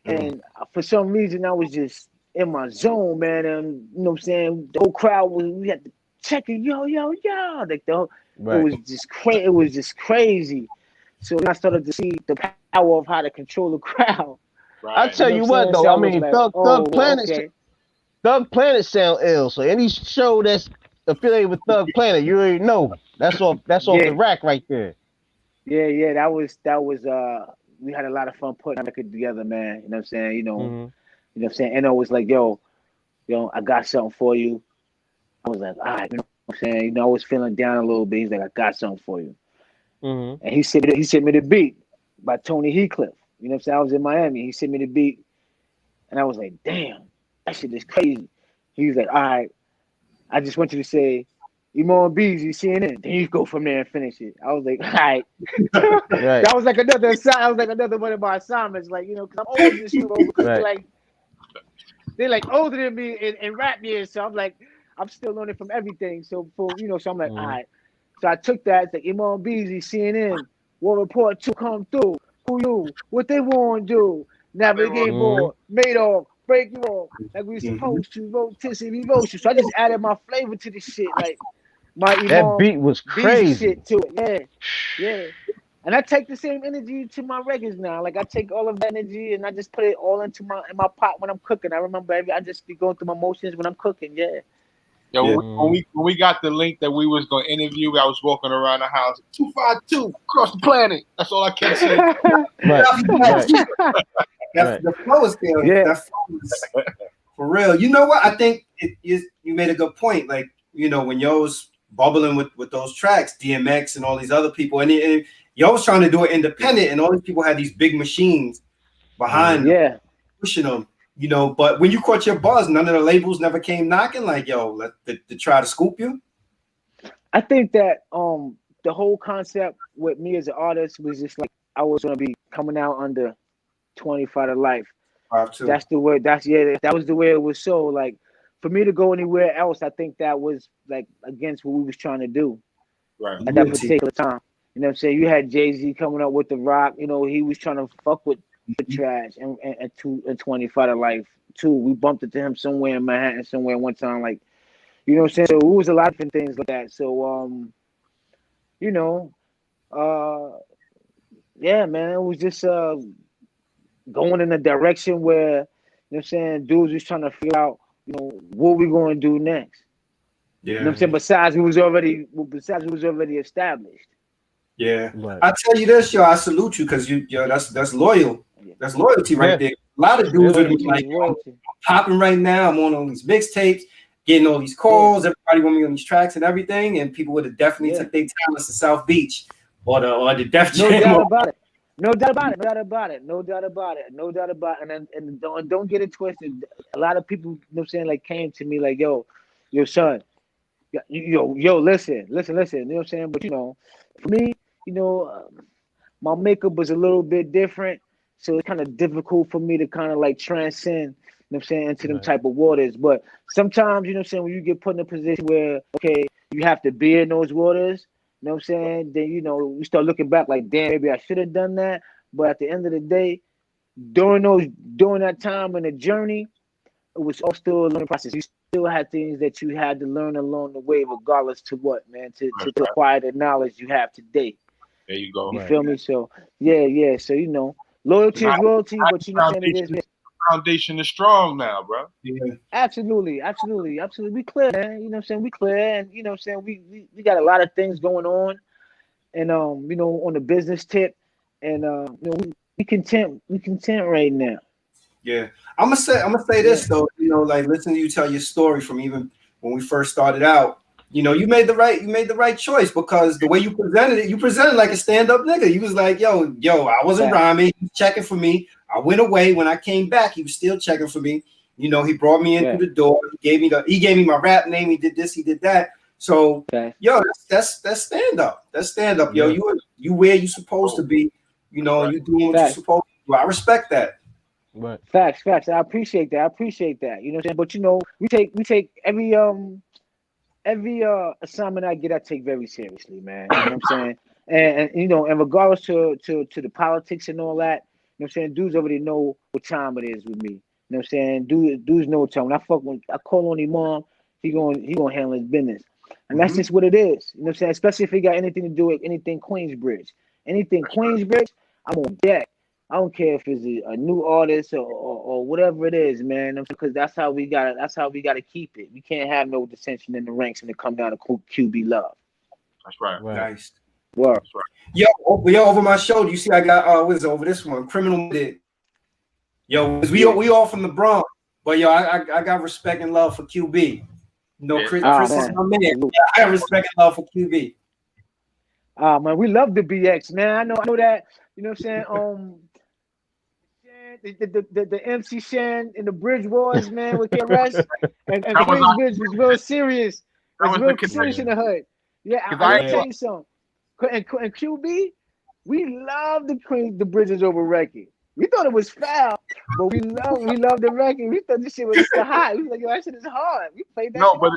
and for some reason I was just in my zone, man, and you know what I'm saying, the whole crowd we had to check it, yo, like it was just crazy. So then I started to see the power of how to control the crowd. I'll tell you what, though, I mean, like, Thug Planet sound ill. So any show that's affiliated with Thug Planet, you already know that's off the rack right there. Yeah, that was we had a lot of fun putting that record together, man. You know what I'm saying? You know, you know what I'm saying? Eno was like, yo, I got something for you. I was like, all right, you know what I'm saying? You know, I was feeling down a little bit. He's like, I got something for you. And he sent me the beat by Tony Heathcliff. You know what I'm saying? I was in Miami. He sent me the beat, and I was like, damn, that shit is crazy. He was like, all right, I just want you to say, Imam Beezy, CNN. Then you go from there and finish it. I was like, all right. That was like another one of my assignments. Like, you know, because I'm always just like, they're like older than me in rap years. So I'm like, I'm still learning from everything. So so I'm like, all right. So I took that. It's like, Imam Beezy, CNN, War Report 2 come through. Who you? What they want to do? Navigate board, Madoff, break you off. Like we supposed to, rotisserie emotion. So I just added my flavor to this shit. Like, my Imam that beat was crazy shit to it. Yeah. And I take the same energy to my records now. Like, I take all of that energy and I just put it all into my pot when I'm cooking. I remember I just be going through my motions when I'm cooking. Yeah. When we got the link that we was gonna interview, I was walking around the house, 252 across the planet. That's all I kept saying. The flow is there. Yeah. That flow is for real. You know what? I think you made a good point. Like, you know, when yo was bubbling with those tracks, DMX and all these other people, and yo was trying to do it independent, and all these people had these big machines behind them, pushing them. You know, but when you caught your buzz, none of the labels never came knocking, like, yo, to try to scoop you. I think that the whole concept with me as an artist was just like, I was gonna be coming out under 25 to life. That's the way. That was the way it was. So, like, for me to go anywhere else, I think that was like against what we was trying to do at that particular time. You know what I'm saying? You had Jay-Z coming up with The Rock. You know, he was trying to fuck with the trash and 25 to life too. We bumped into him somewhere in Manhattan, somewhere one time, like, you know what I'm saying? So it was a lot of different things like that. So you know, yeah, man, it was just going in a direction where, you know what I'm saying, dudes was trying to figure out, you know, what we gonna do next. Yeah. You know what I'm saying? Besides, it was already established. Yeah. I tell you this, yo, I salute you, because that's loyal. That's loyalty right there. A lot of dudes would be like, I'm popping right now. I'm on all these mixtapes, getting all these calls. Everybody want me on these tracks and everything. And people would have definitely took their talents to South Beach or the Def Jam. No doubt about it. No doubt about it. And don't get it twisted. A lot of people, you know what I'm saying, like, came to me like, yo, Yo, son, listen. You know what I'm saying? But for me, my makeup was a little bit different, so it's kind of difficult for me to kind of like transcend. You know what I'm saying, into them type of waters. But sometimes, you know what I'm saying, when you get put in a position where, okay, you have to be in those waters, you know what I'm saying, then, you start looking back like, damn, maybe I should have done that. But at the end of the day, during that time in the journey, it was all still a learning process. You still had things that you had to learn along the way, regardless to what, man, to acquire the knowledge you have today. There you go. You feel me? So, yeah. So, loyalty is royalty, but you know what I'm saying, it is. Foundation is strong now, bro. Yeah. Absolutely. We clear, man. You know what I'm saying? We clear, and you know what I'm saying, we got a lot of things going on, and on the business tip, and we content right now. Yeah, I'm gonna say this though. Like listening to you tell your story from even when we first started out. You made the right choice, because the way you presented like a stand-up nigga. You was like, yo, I wasn't rhyming. He was checking for me. I went away. When I came back, he was still checking for me. He brought me in through the door. He gave me my rap name. He did this. He did that. So, that's stand up. That's stand up, yo. You where you supposed to be. You doing what you're supposed to do. I respect that. Right. Facts. I appreciate that. You know what I'm saying? But we take every assignment I get, I take very seriously, man. You know what I'm saying? And regardless to the politics and all that, you know what I'm saying? Dudes already know what time it is with me. You know what I'm saying? Dudes know what time. When I call on Imam, he gonna handle his business. And that's just what it is. You know what I'm saying? Especially if it got anything to do with anything Queensbridge. Anything Queensbridge, I'm on deck. I don't care if it's a new artist or whatever it is, man. Because that's how we gotta keep it. We can't have no dissension in the ranks and it come down to QB love. That's right. Nice. Word. That's right. Yo, over my shoulder, you see I got what is it, over this one? Criminal did. Yo, we all from the Bronx, but yo, I got respect and love for QB. Chris is my man. Yeah, I got respect and love for QB. Man, we love the BX, man. I know that. You know what I'm saying? The MC Shan and the Bridge Wars, man, with KRS and Queensbridge was real serious. It was real serious in the hood. Yeah, I gotta tell you something. And QB, we love the Bridges over record. We thought it was foul, but we love the record. We thought this shit was hot. We was like, yo, that shit is hard. We played that. No, but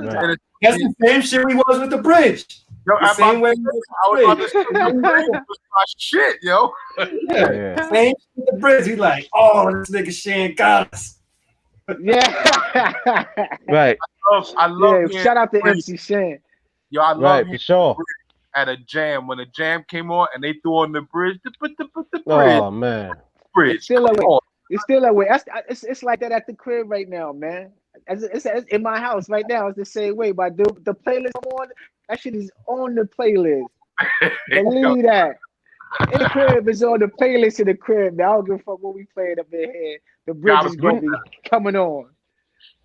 that's the same shit we was with the Bridge. Yo, the same way I was my shit, yo. Yeah. Same shit with the Bridge. He like, oh, this nigga Shan got us. Yeah. Right. I love shout out to MC Shan. Yo, I love for sure. At a jam, when the jam came on and they threw on the bridge, the bridge. Oh man. Bridge. It's still that way. It's like that at the crib right now, man. It's in my house right now. It's the same way. But the playlist I'm on, that shit is on the playlist. Believe that. In the crib is on the playlist in the crib. Now I don't give a fuck what we playing up in here. The bridge is gonna be coming on.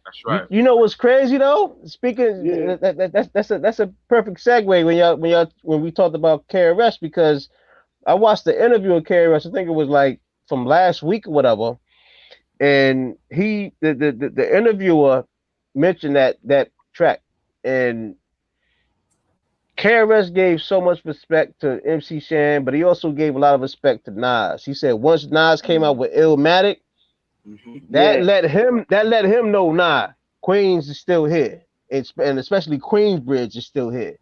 That's right. You know what's crazy though? Speaking, that's a perfect segue when we talked about KRS, because I watched the interview with KRS. I think it was like from last week or whatever, and the interviewer mentioned that track, and KRS gave so much respect to MC Shan, but he also gave a lot of respect to Nas. He said once Nas came out with Illmatic, that let him know, nah, Queens is still here, and especially Queensbridge is still here.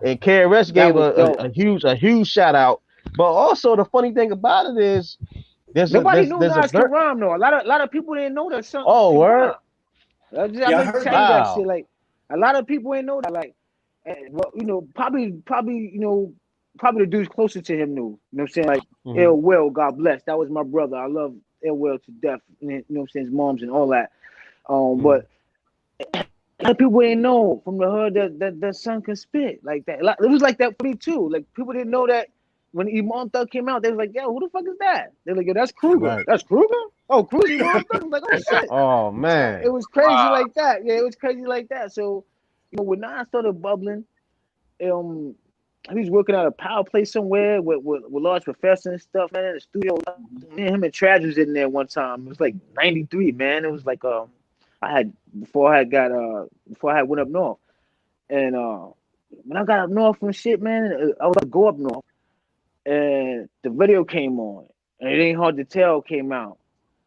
And KRS gave a huge shout out. But also the funny thing about it is, nobody knew Nas could rhyme though. A lot of people didn't know that song. Oh, word. I heard that shit. Like a lot of people didn't know that. Like, probably the dudes closer to him knew. You know what I'm saying? Like Ill Will, God bless. That was my brother. I love Ill Will to death. You know what I'm saying? His moms and all that. But a lot of people didn't know from the hood that son can spit like that. It was like that for me too. Like people didn't know that when Imam Thug came out. They was like, "Yo, who the fuck is that?" They're like, "Yo, that's Kruger." Right. That's Kruger. Oh, Kruger Imam Thug. I was like, "Oh shit." Oh man, it was crazy like that. Yeah, it was crazy like that. So when Nas started bubbling, he was working at a power play somewhere with Large Professor and stuff, man, in the studio. Me and him and Traj was in there one time. It was like 93, man. It was like I before I went up north. And when I got up north from shit, man, I was about to go up north, and the video came on, and It Ain't Hard to Tell came out,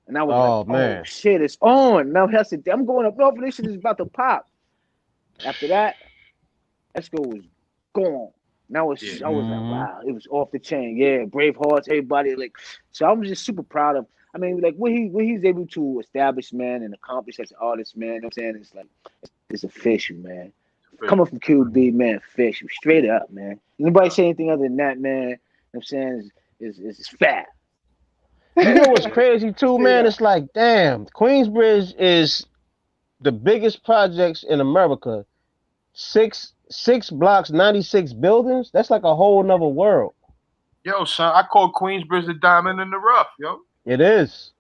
and I was man. oh shit, it's on. Now I said, I'm going up north, and this shit is about to pop. After that, Esco was gone. And I was like, wow, it was off the chain. Yeah, brave hearts, everybody like. So I was just super proud of. I mean, like what he's able to establish, man, and accomplish as an artist, man. You know what I'm saying? It's like it's official, man. Coming from QB, man, official, straight up, man. Anybody say anything other than that, man? You know what I'm saying is fat. You know what's crazy too, man? It's like, damn, Queensbridge is the biggest projects in America. Six blocks, 96 buildings. That's like a whole nother world. Yo, son, I call Queensbridge the diamond in the rough, yo. It is.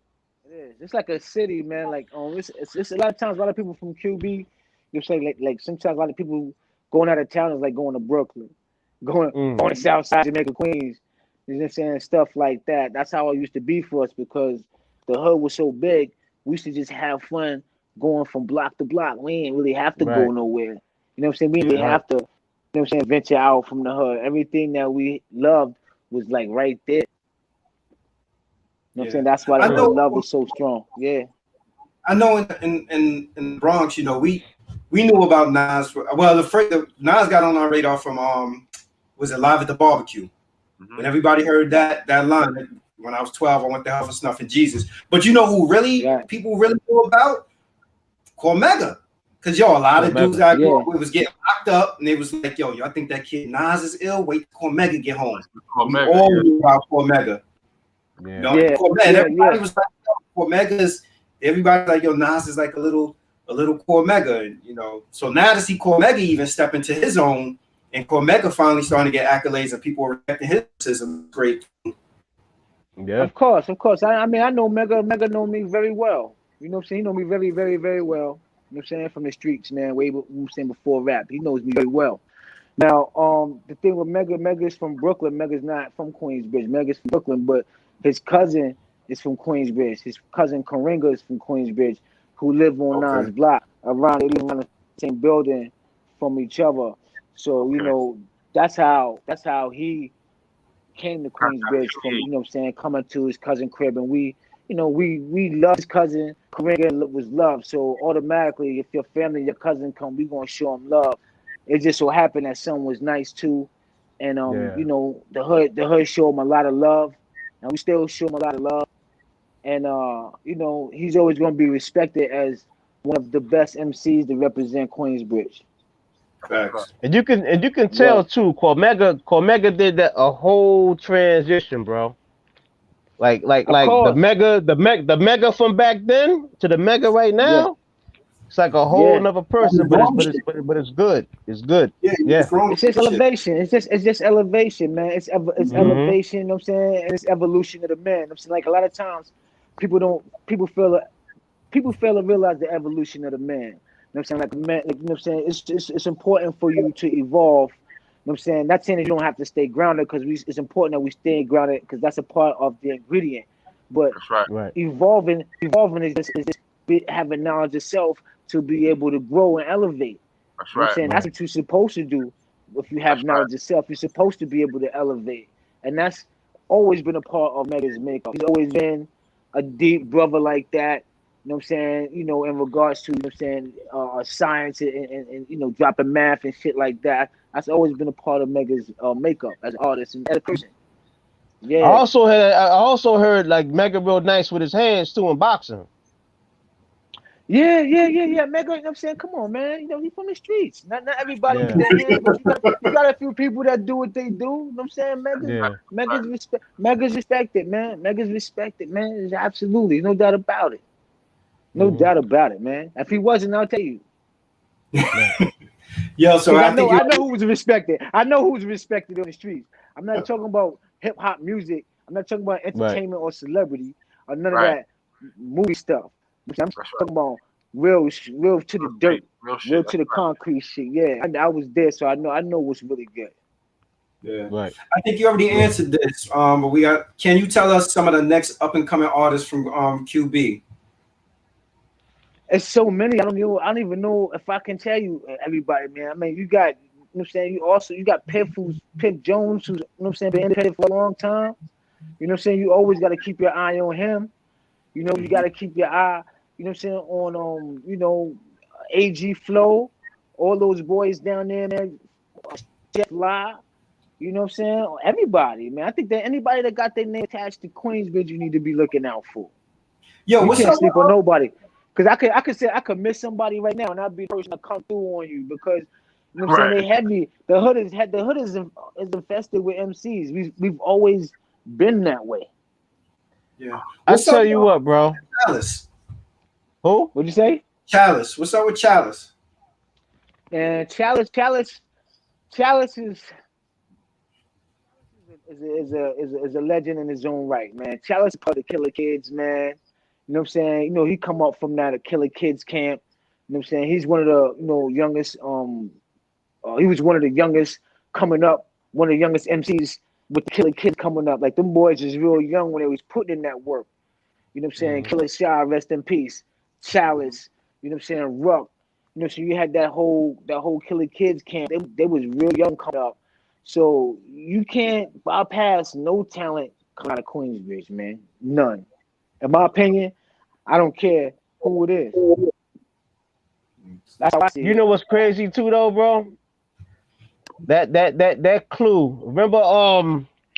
It is. It's like a city, man. Like, it's a lot of times a lot of people from QB. You say like sometimes a lot of people going out of town is like going to Brooklyn, going to South Side, Jamaica, Queens. You know what I'm saying? Stuff like that. That's how it used to be for us because the hood was so big. We used to just have fun going from block to block. We didn't really have to go nowhere. You know what I'm saying? We didn't have to, you know what I'm saying, venture out from the hood. Everything that we loved was like right there. You know what I'm saying? That's why the love was so strong. Yeah. I know in the Bronx, you know, we knew about Nas. Well, the Nas got on our radar from was it Live at the Barbecue? When everybody heard that line, when I was 12, I went to Hell for Snuffing Jesus. But you know who people really knew about? Cormega. Because, yo, a lot of dudes I grew up with was getting locked up, and they was like, yo, I think that kid Nas is ill. Wait till Cormega get home. We all knew about Cormega. Everybody was like, yo, Cormega's, everybody's like, yo, Nas is like a little Cormega. And, you know, so now to see Cormega even step into his own, and Cormega finally starting to get accolades and people respecting his criticism, great. Yeah. Of course. I mean, I know Mega know me very well. You know what I'm saying? He know me very, very, very well. You know what I'm saying? From the streets, man. Way before rap. He knows me very well. Now, the thing with Mega's from Brooklyn. Mega's not from Queensbridge. Mega's from Brooklyn, but his cousin is from Queensbridge. His cousin Karinga is from Queensbridge, who live on Nas block around the same building from each other. So, you know, that's how he came to Queensbridge from, you know what I'm saying, coming to his cousin crib. And we love his cousin. Karinga was love. So automatically, if your family, your cousin come, we going to show him love. It just so happened that son was nice too. And, you know, the hood showed him a lot of love. And we still show him a lot of love. And, you know, he's always going to be respected as one of the best MCs to represent Queensbridge. Facts. And you can tell too, Cormega did that a whole transition, bro. Like the mega from back then to the mega right now. Yeah. It's like a whole nother person, but it's good. It's good. Yeah. It's just elevation. It's just elevation, man. It's elevation. You know what I'm saying? And it's evolution of the man. You know I'm saying, like a lot of times, people fail to realize the evolution of the man. You know what I'm saying? Like, man, like, you know what I'm saying? It's important for you to evolve. You know what I'm saying? Not saying that you don't have to stay grounded because it's important that we stay grounded because that's a part of the ingredient. But evolving is just having knowledge of self to be able to grow and elevate. That's you know what I'm saying? That's what you're supposed to do. If you have knowledge of self, you're supposed to be able to elevate. And that's always been a part of Mega's makeup. He's always been a deep brother like that. You know what I'm saying? You know, in regards to, you know what I'm saying, science and you know, dropping math and shit like that. That's always been a part of Mega's makeup as an artist and as a person. Yeah. I also heard like Mega real nice with his hands too in boxing. Yeah. Mega, you know what I'm saying? Come on, man. You know, he's from the streets. Not everybody with their hands, but you got a few people that do what they do. You know what I'm saying? Mega's respected, man. Mega's respected, man. Absolutely. No doubt about it. No doubt about it, man. If he wasn't, I'll tell you. Yo, so I know who was respected. I know who's respected on the streets. I'm not talking about hip hop music. I'm not talking about entertainment or celebrity or none of that movie stuff. I'm talking about real to the dirt, real to the concrete shit. Yeah, I was there, so I know what's really good. Yeah, right. I think you already answered this. But can you tell us some of the next up and coming artists from QB? It's so many. I don't even know if I can tell you everybody, man. I mean, you got, you know what I'm saying? You got Pimp Jones, who's, you know what I'm saying, been independent for a long time. You know what I'm saying? You always got to keep your eye on him. You know, you got to keep your eye, you know what I'm saying, on, you know, AG Flow, all those boys down there, man. Chef Live, you know what I'm saying? Everybody, man. I think that anybody that got their name attached to Queensbridge, you need to be looking out for. Yo, You what's can't up? sleep on nobody. Because I could say I could miss somebody right now and I'd be the person to come through on you because you know what I'm saying, they heavy. The hood is infested with MCs. We've always been that way. Yeah. I tell you what, bro. Chalice. Who? What'd you say? Chalice. What's up with Chalice? And Chalice is a legend in his own right, man. Chalice is part of the Killer Kids, man. You know what I'm saying? You know, he come up from that Killer Kids camp. You know what I'm saying? He's one of the, you know, youngest, he was one of the youngest coming up, one of the youngest MCs with the Killer Kids coming up. Like, them boys was real young when they was putting in that work. You know what I'm saying? Killer Shy, rest in peace. Chalice, you know what I'm saying? Ruck. You know, so you had that whole Killer Kids camp. They was real young coming up. So you can't bypass no talent coming out of Queensbridge, man. None. In my opinion, I don't care who it is. That's how I see it. You know what's crazy too, though, bro? That clue. Remember,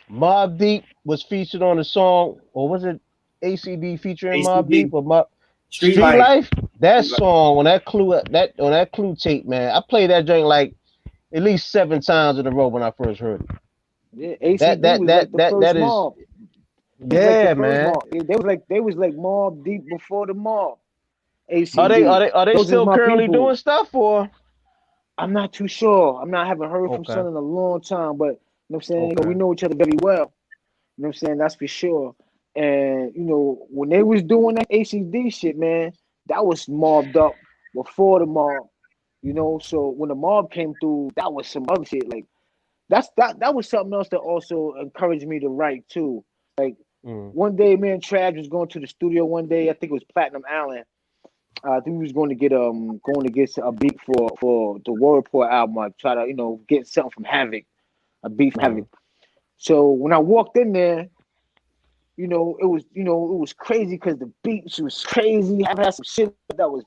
Mobb Deep was featured on the song, or was it ACD featuring Mobb Deep or Street Life? That song on that clue tape, man. I played that joint like at least 7 times in a row when I first heard it. Yeah, ACD was like the first mob. Yeah, man. They was like Mobb Deep before the mob. ACD. Are they still currently doing stuff, or? I'm not too sure. I haven't heard from Son in a long time, but you know what I'm saying? We know each other very well. You know what I'm saying? That's for sure. And you know, when they was doing that ACD shit, man, that was mobbed up before the mob. You know, so when the mob came through, that was some other shit. Like that was something else that also encouraged me to write too. Like one day, man, Trav was going to the studio one day. I think it was Platinum Allen. I think he was going to get a beat for the War Report album. I try to, you know, get something from Havoc, a beat from Havoc. So when I walked in there, it was crazy because the beat was crazy. I had some shit that was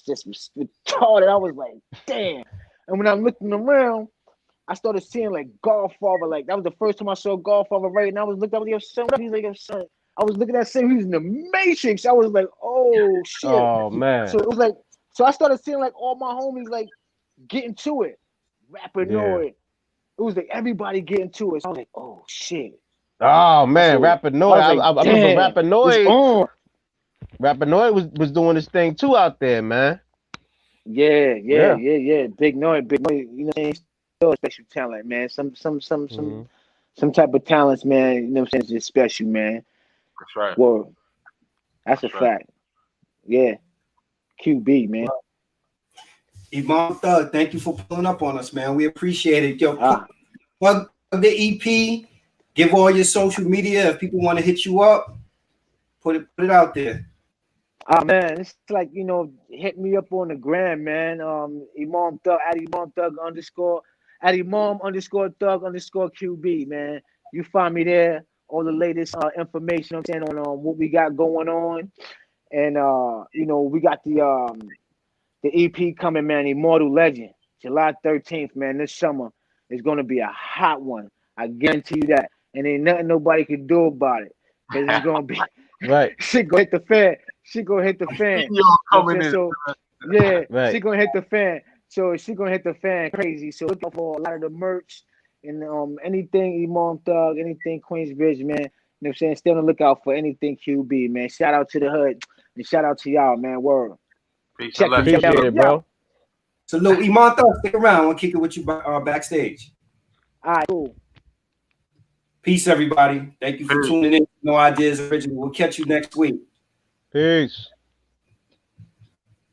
just retarded. I was like, damn. And when I'm looking around, I started seeing like Godfather. Like that was the first time I saw Godfather, right? And I was looking up at your son. He's like, your son. I was looking at him. He was in the Matrix. I was like, oh shit. Oh man. So it was like, so I started seeing like all my homies like getting to it, Rapinoid. It was like everybody getting to it. So I was like, oh shit. Oh man, Rapinoid. I remember Rapinoid. Rapinoid was doing this thing too out there, man. Yeah. Big Noid. You know what I'm saying? Still a special talent, man. Some type of talents, man. You know what I'm saying? It's just special, man. That's right. Well, that's a fact. Yeah. QB, man. Imam Thug, thank you for pulling up on us, man. We appreciate it. Yo, plug the EP, give all your social media. If people want to hit you up, put it out there. Man, it's like, you know, hit me up on the gram, man. Imam Thug, at Imam Thug _ at Imam _ Thug _ QB, man. You find me there. All the latest information, I'm saying, on what we got going on. And you know, we got the EP coming, man, Immortal Legend, July 13th, man. This summer is gonna be a hot one. I guarantee you that. And ain't nothing nobody can do about it. Because it's gonna be right. Shit gonna hit the fan. She gonna hit the fan. So yeah, right. She gonna hit the fan. So she gonna hit the fan crazy. So look for a lot of the merch and anything Imam Thug, anything Queensbridge, man. You know what I'm saying? Stay on the lookout for anything QB, man. Shout out to the hood and shout out to y'all, man. Word. Peace. Appreciate it, bro. So look, Imam Thug, stick around. We'll kick it with you backstage. All right, cool. Peace, everybody. Thank you for tuning in. No Ideas Original. We'll catch you next week. Peace.